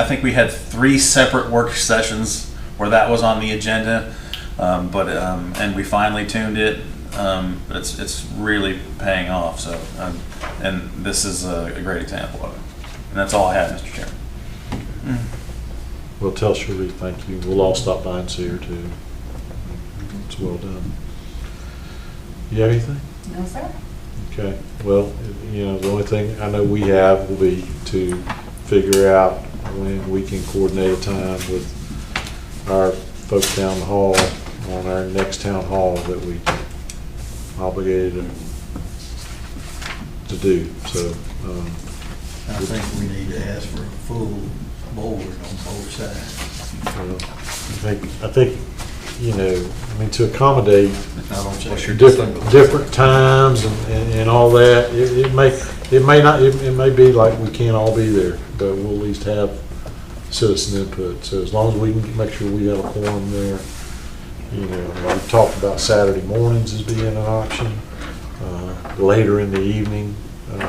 think we had 3 separate work sessions where that was on the agenda, and we finally tuned it. It's really paying off. So, and this is a great example of it. And that's all I have, Mr. Chairman. Well, tell Cherie thank you. We'll all stop by and see her too. It's well done. You have anything? No, sir. Okay, well, the only thing I know we have will be to figure out when we can coordinate a time with our folks down the hall on our next town hall that we obligated to do, so. I think we need to ask for a full board on both sides. Well, I think, to accommodate different times and all that, it may be like we can't all be there, but we'll at least have citizen input. So as long as we can make sure we have a quorum there, we talked about Saturday mornings as being an option, later in the evening,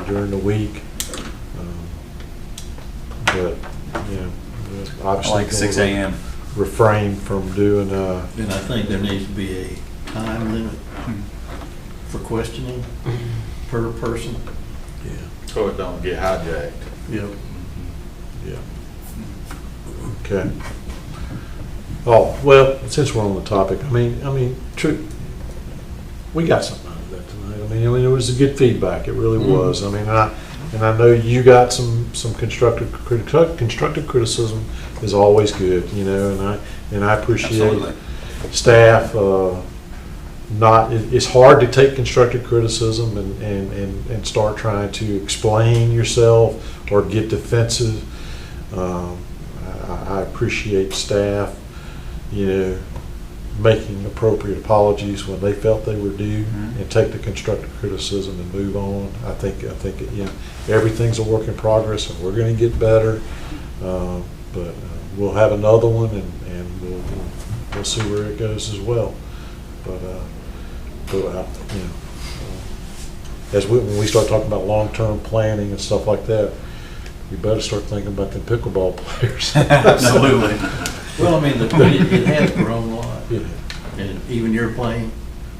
during the week. But, obviously. Like 6 a.m. Refrain from doing, And I think there needs to be a time limit for questioning per person. yeah, So it don't get hijacked. Yep. yeah. Okay. Oh, well, since we're on the topic, true, we got something out of that tonight. It was a good feedback. It really was. And I know you got some constructive criticism is always good, and I appreciate Absolutely. staff. It's hard to take constructive criticism and start trying to explain yourself or get defensive. I appreciate staff, making appropriate apologies when they felt they were due, and take the constructive criticism and move on. I think everything's a work in progress, and we're going to get better. But we'll have another one, and we'll see where it goes as well. But when we start talking about long-term planning and stuff like that, you better start thinking about the pickleball players. Absolutely. Well, it has grown a lot. Yeah. And even you're playing.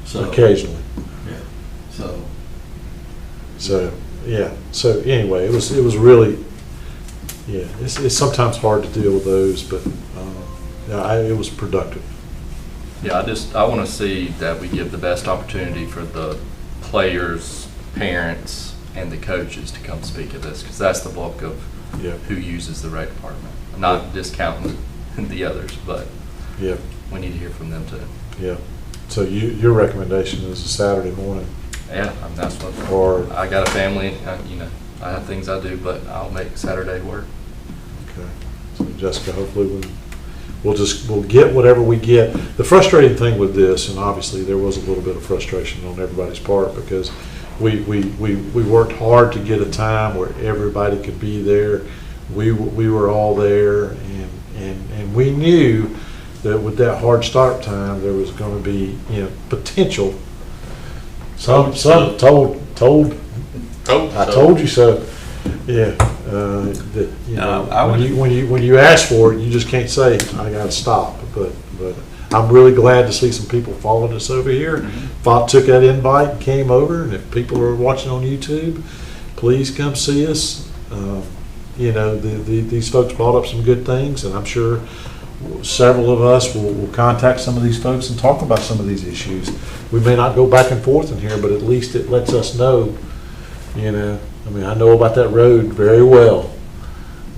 So Occasionally. Yeah. So yeah. So anyway, it was really, yeah. It's sometimes hard to deal with those, but it was productive. Yeah, I want to see that we give the best opportunity for the players, parents, and the coaches to come speak at this, because that's the bulk of who uses the rec department. I'm not discounting the others, but we need to hear from them too. Yeah. So your recommendation is a Saturday morning? Yeah, I mean, that's what, Or- I got a family, you know, I have things I do, but I'll make Saturday work. Okay. So Jessica, hopefully we'll get whatever we get. The frustrating thing with this, and obviously there was a little bit of frustration on everybody's part because we worked hard to get a time where everybody could be there. We were all there, and we knew that with that hard start time, there was going to be, potential. Some told. I told you so. Yeah. That, when you ask for it, you just can't say I got to stop. But I'm really glad to see some people following us over here. Took that invite and came over. And if people are watching on YouTube, please come see us. These folks brought up some good things, and I'm sure several of us will contact some of these folks and talk about some of these issues. We may not go back and forth in here, but at least it lets us know, I know about that road very well,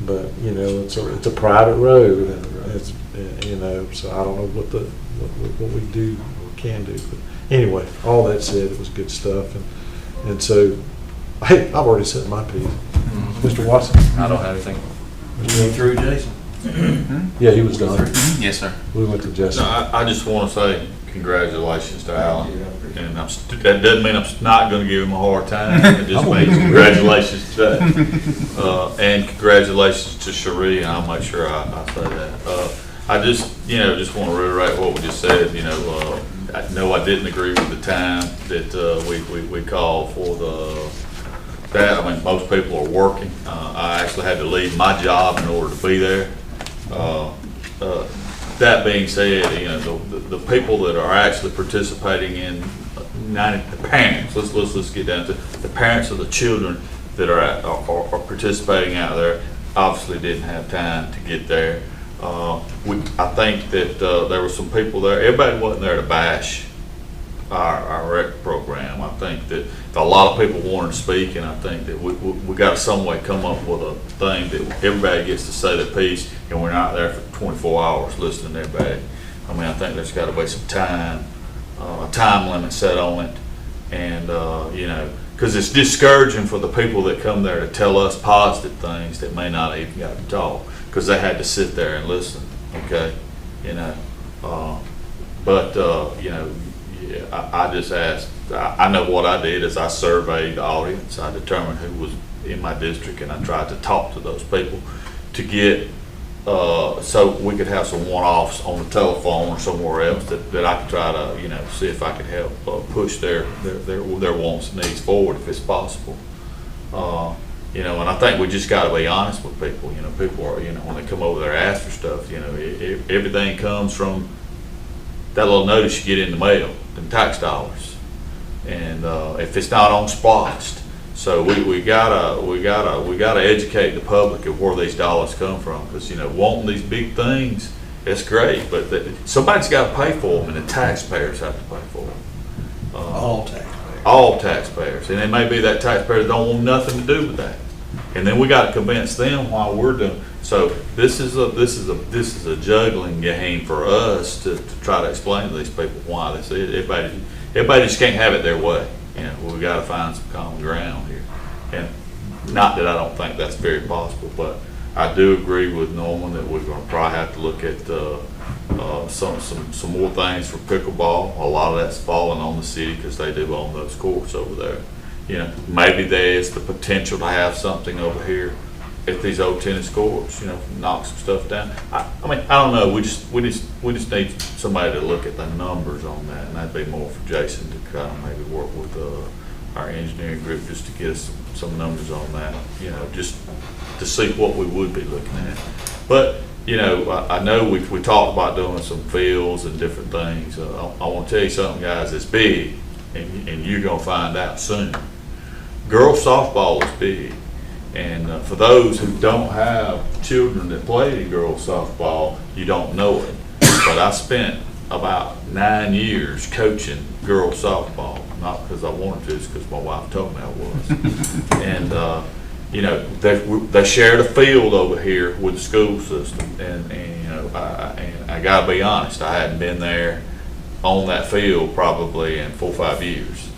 but, it's a private road, and it's, so I don't know what we do or can do. But anyway, all that said, it was good stuff. And so, hey, I've already said my piece. Mr. Watson? I don't have anything. We went through, Jason? Yeah, he was done. Yes, sir. We went to Jesse. No, I just want to say congratulations to Alan. And that doesn't mean I'm not going to give him a hard time. It just means congratulations to that. And congratulations to Cherie, and I'll make sure I say that. I just want to reiterate what we just said. I know I didn't agree with the time that we called for that. I mean, most people are working. I actually had to leave my job in order to be there. That being said, the people that are actually participating in the parents. Let's get down to the parents of the children that are participating out there. Obviously, didn't have time to get there. I think that there were some people there. Everybody wasn't there to bash our rec program. I think that a lot of people wanted to speak, and I think that we got to some way come up with a thing that everybody gets to say their piece, and we're not there for 24 hours listening to everybody. I mean, I think there's got to be some time, a time limit set on it, and because it's discouraging for the people that come there to tell us positive things that may not even got to talk, because they had to sit there and listen. Okay, I just asked. I know what I did is I surveyed the audience. I determined who was in my district, and I tried to talk to those people to get so we could have some one-offs on the telephone or somewhere else that I could try to see if I could help push their wants and needs forward if it's possible. And I think we just got to be honest with people. People are when they come over there and ask for stuff. Everything comes from that little notice you get in the mail, them tax dollars. And if it's not on SPOST, so we gotta educate the public of where these dollars come from, because wanting these big things, it's great, but somebody's got to pay for them, and the taxpayers have to pay for them. All taxpayers, and it may be that taxpayers don't want nothing to do with that, and then we got to convince them why we're doing. So this is a juggling game for us to try to explain to these people why this is. Everybody just can't have it their way. We got to find some common ground here. And not that I don't think that's very possible, but I do agree with Norman that we're going to probably have to look at some more things for pickleball. A lot of that's falling on the city because they do own those courts over there. Maybe there's the potential to have something over here at these old tennis courts, knock some stuff down. I don't know. We just need somebody to look at the numbers on that, and that'd be more for Jason to kind of maybe work with our engineering group just to get us some numbers on that, just to see what we would be looking at. But I know we talked about doing some fields and different things. I want to tell you something, guys. It's big, and you're gonna find out soon. Girls softball is big. And for those who don't have children that play girls softball, you don't know it. But I spent about 9 years coaching girls softball, not because I wanted to, it's because my wife told me I was. And they shared a field over here with the school system, and I got to be honest, I hadn't been there on that field probably in 4 or 5 years.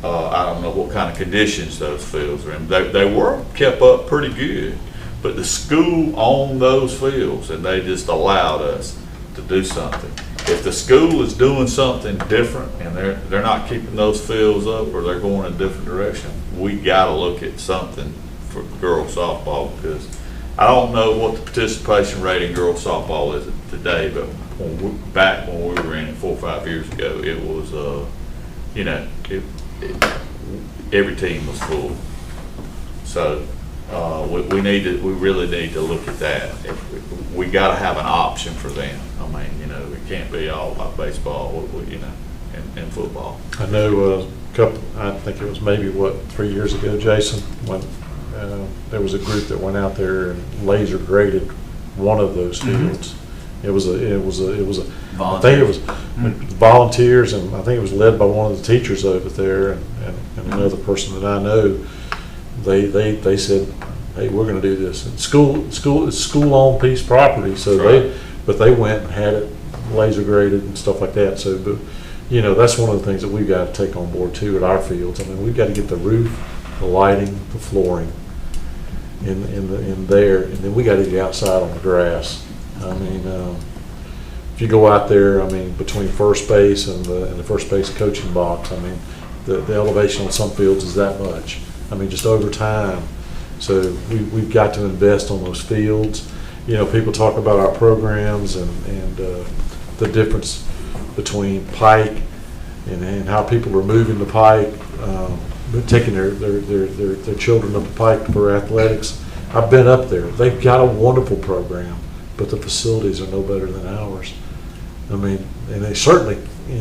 I don't know what kind of conditions those fields are in. They were kept up pretty good, but the school owned those fields and they just allowed us to do something. If the school is doing something different and they're not keeping those fields up or they're going a different direction, we gotta look at something for girls softball, because I don't know what the participation rate in girls softball is today, but back when we were in it 4 or 5 years ago, it was, every team was full. So we really need to look at that. We got to have an option for them. I mean, it can't be all about baseball, and football. I know I think it was maybe 3 years ago, Jason, when there was a group that went out there and laser graded one of those fields. It was I think it was volunteers, and I think it was led by one of the teachers over there, and another person that I know. They said, hey, we're going to do this. And it's school-owned piece of property, so they went and had it laser graded and stuff like that. So, but that's one of the things that we've got to take on board too at our fields. I mean, we've got to get the roof, the lighting, the flooring in there, and then we got to get outside on the grass. I mean, if you go out there, I mean, between first base and the first base coaching box, I mean, the elevation on some fields is that much. I mean, just over time. So we've got to invest on those fields. People talk about our programs and the difference between Pike and how people are moving to Pike, taking their children up to Pike for athletics. I've been up there. They've got a wonderful program, but the facilities are no better than ours. I mean, and they certainly,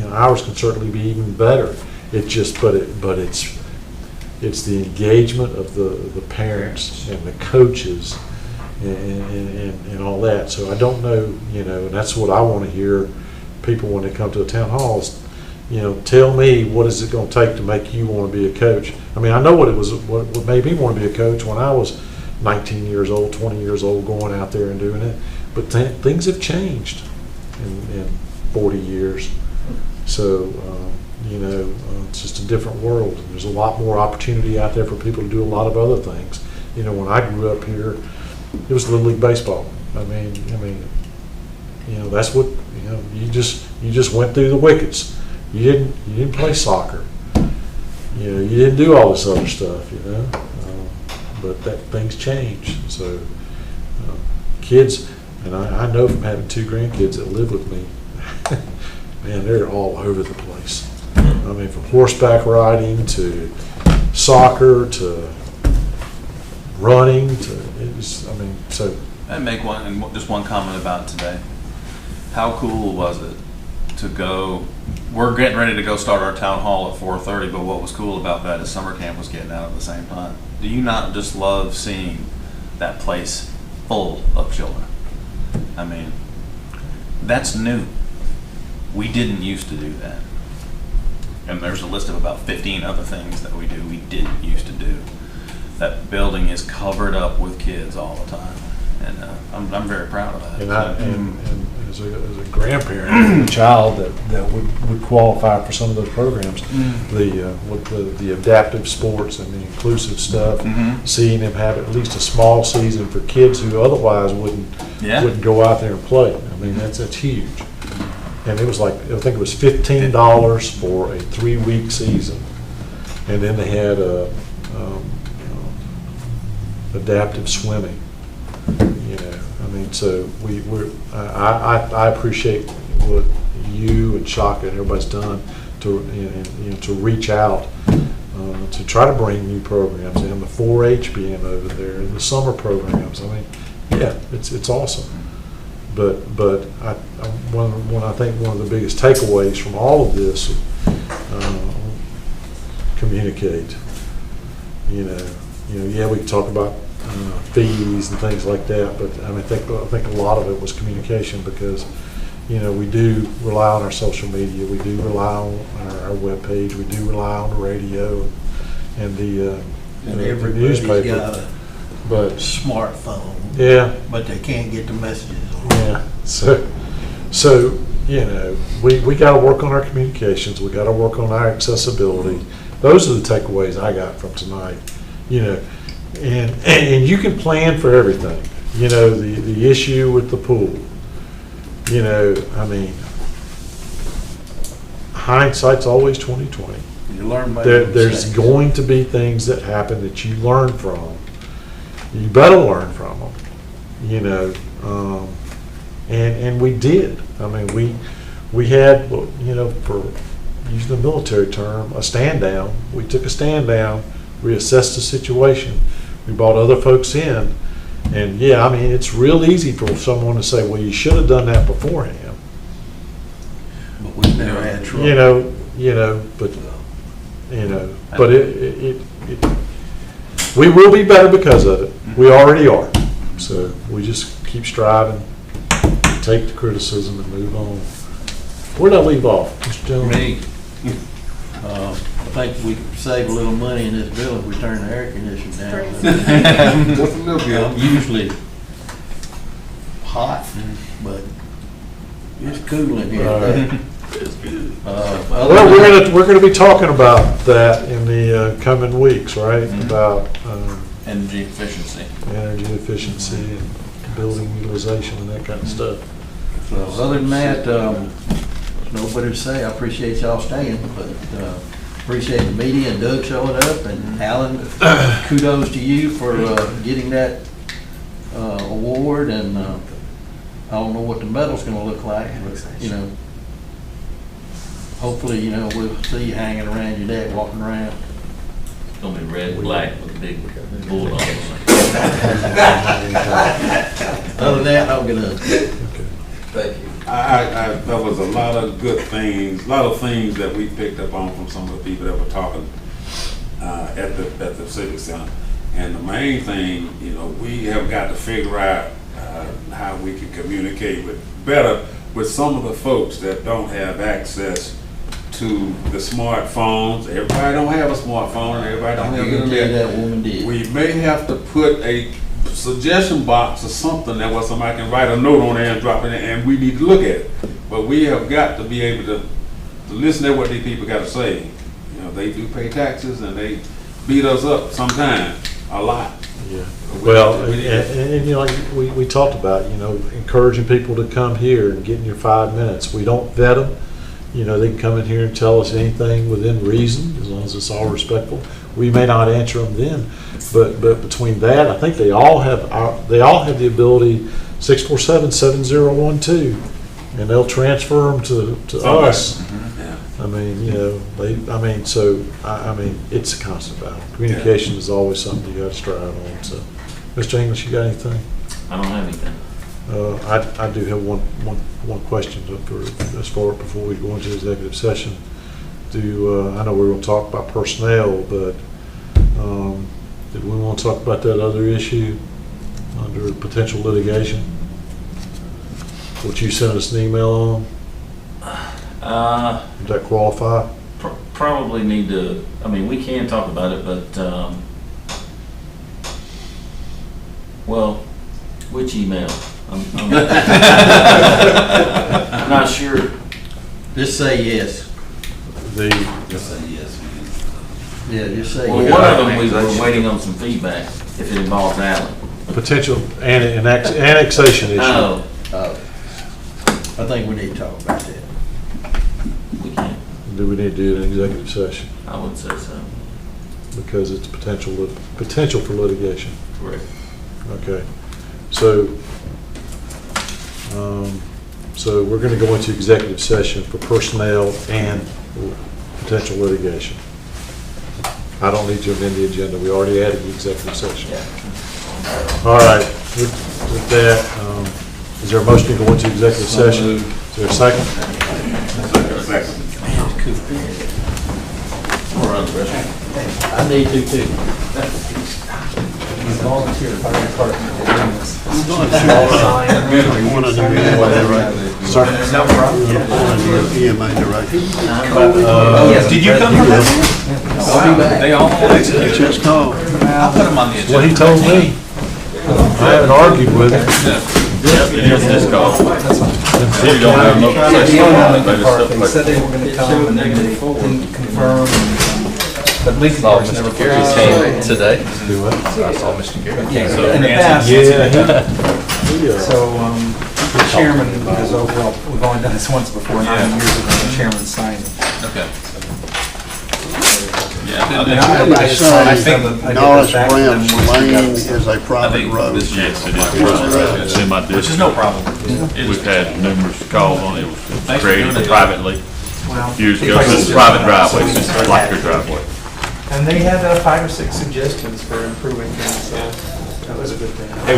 ours can certainly be even better. It just, but it's the engagement of the parents and the coaches and all that. So I don't know, and that's what I want to hear people when they come to the town halls. Tell me, what is it going to take to make you want to be a coach? I mean, I know what made me want to be a coach when I was 19 years old, 20 years old, going out there and doing it. But things have changed in 40 years. So, it's just a different world. And there's a lot more opportunity out there for people to do a lot of other things. When I grew up here, it was Little League Baseball. I mean, that's what, you just went through the wickets. You didn't play soccer. You didn't do all this other stuff, but things change. So kids, and I know from having 2 grandkids that live with me, man, they're all over the place. I mean, from horseback riding to soccer to running to so. I'd make just one comment about today. How cool was it to go? We're getting ready to go start our town hall at 4:30, but what was cool about that is summer camp was getting out at the same time. Do you not just love seeing that place full of children? I mean, that's new. We didn't used to do that. And there's a list of about 15 other things that we didn't used to do. That building is covered up with kids all the time, and I'm very proud of that. And as a grandparent, a child that would qualify for some of those programs, the adaptive sports and the inclusive stuff, seeing them have at least a small season for kids who otherwise wouldn't go out there and play. I mean, that's huge. And it was I think it was $15 for a 3-week season, and then they had adaptive swimming. I mean, so I appreciate what you and Shaka and everybody's done to reach out to try to bring new programs in, the 4-H being over there, and the summer programs. I mean, yeah, it's awesome. But I think one of the biggest takeaways from all of this, communicate. Yeah, we can talk about fees and things like that, but I think a lot of it was communication, because we do rely on our social media, we do rely on our webpage, we do rely on the radio and the newspaper. Got a smartphone. Yeah, but they can't get the messages. Yeah, so we got to work on our communications. We got to work on our accessibility. those are the takeaways I got from tonight, you know. And you can plan for everything, you know, the issue with the pool, you know, I mean, hindsight's always 20/20. You learn by your There's mistakes. going to be things that happen that you learn from. You better learn from them, you know. And we did. I mean, we had, you know, for using the military term, a stand down. We took a stand down, reassessed the situation. We brought other folks in. And yeah, I mean, it's real easy for someone to say, well, you should have done that beforehand. But we've never had trouble. You know, but we will be better because of it. We already are. So we just keep striving, take the criticism and move on. Where'd I leave off, Mr. Jones? Me. I think we could save a little money in this bill if we turn the air conditioning down. Just a little bit. I'm usually hot, but it's cool in here today. Well, we're gonna be talking about that in the coming weeks, right? About Energy efficiency. energy efficiency and building utilization and that kind of stuff. So other than that, there's nobody to say. I appreciate y'all staying, but appreciate the media and Doug showing up, and Alan, kudos to you for getting that award, and I don't know what the medal's gonna look like, but, you know, hopefully, you know, we'll see you hanging around your neck, walking around. It's gonna be red and black with a big bull on it. Other than that, I'm gonna. Thank you. There was a lot of good things, a lot of things that we picked up on from some of the people that were talking at the Civic Center. And the main thing, you know, we have got to figure out how we can communicate better with some of the folks that don't have access to the smartphones. Everybody don't have a smartphone, and everybody don't have internet. That woman did. We may have to put a suggestion box or something that where somebody can write a note on there and drop it in, and we need to look at it. But we have got to be able to listen to what these people got to say. You know, they do pay taxes, and they beat us up sometimes, a lot. Yeah. Well, and you know, like we talked about, you know, encouraging people to come here and getting your 5 minutes. We don't vet them. You know, they can come in here and tell us anything within reason, as long as it's all respectful. We may not answer them then, but between that, I think they all have the ability, 647-7012, and they'll transfer them to us. I mean, you know, I mean, it's a constant battle. Communication is always something you got to strive on. So, Mr. English, you got anything? I don't have anything. I do have one question before we go into executive session. I know we're going to talk about personnel, but did we want to talk about that other issue under potential litigation? What you sent us an email on? Does that qualify? Probably need to, I mean, we can talk about it, but, well, which email? I'm not sure. Just say yes. Just say yes. Yeah, just say Well, yes. one of them, we were waiting on some feedback, if it involves Alan. Potential annexation issue. Oh, I think we need to talk about that. we can't, Do we need to do an executive session? I would say so. Because it's potential for litigation. Correct. Okay. So we're going to go into executive session for personnel and potential litigation. I don't need to amend the agenda. We already added the executive session. All right. With that, is there a motion to go into executive session? Is there a second? Second. I need to too. Volunteer fire department. Sir? Did you come from that? They all just called. I'll put them on the agenda. Well, he told me. I haven't argued with him. Just call. You don't have no. They said they were gonna come and confirm But Lincoln saw Mr. Gary came today. I saw Mr. Gary came. So In the past, So, the chairman has overall, we've only done this once before, 9 years ago, the chairman signed it. Okay. And I think Norris Branch Lane is a private road. Yes, it is. It's in my district. Which is no problem. We've had numerous calls on it. It was Thanks for doing created it. privately Well, years ago. So it's a private driveway, it's just like your driveway. And they had 5 or 6 suggestions for improving things, so that was a good thing.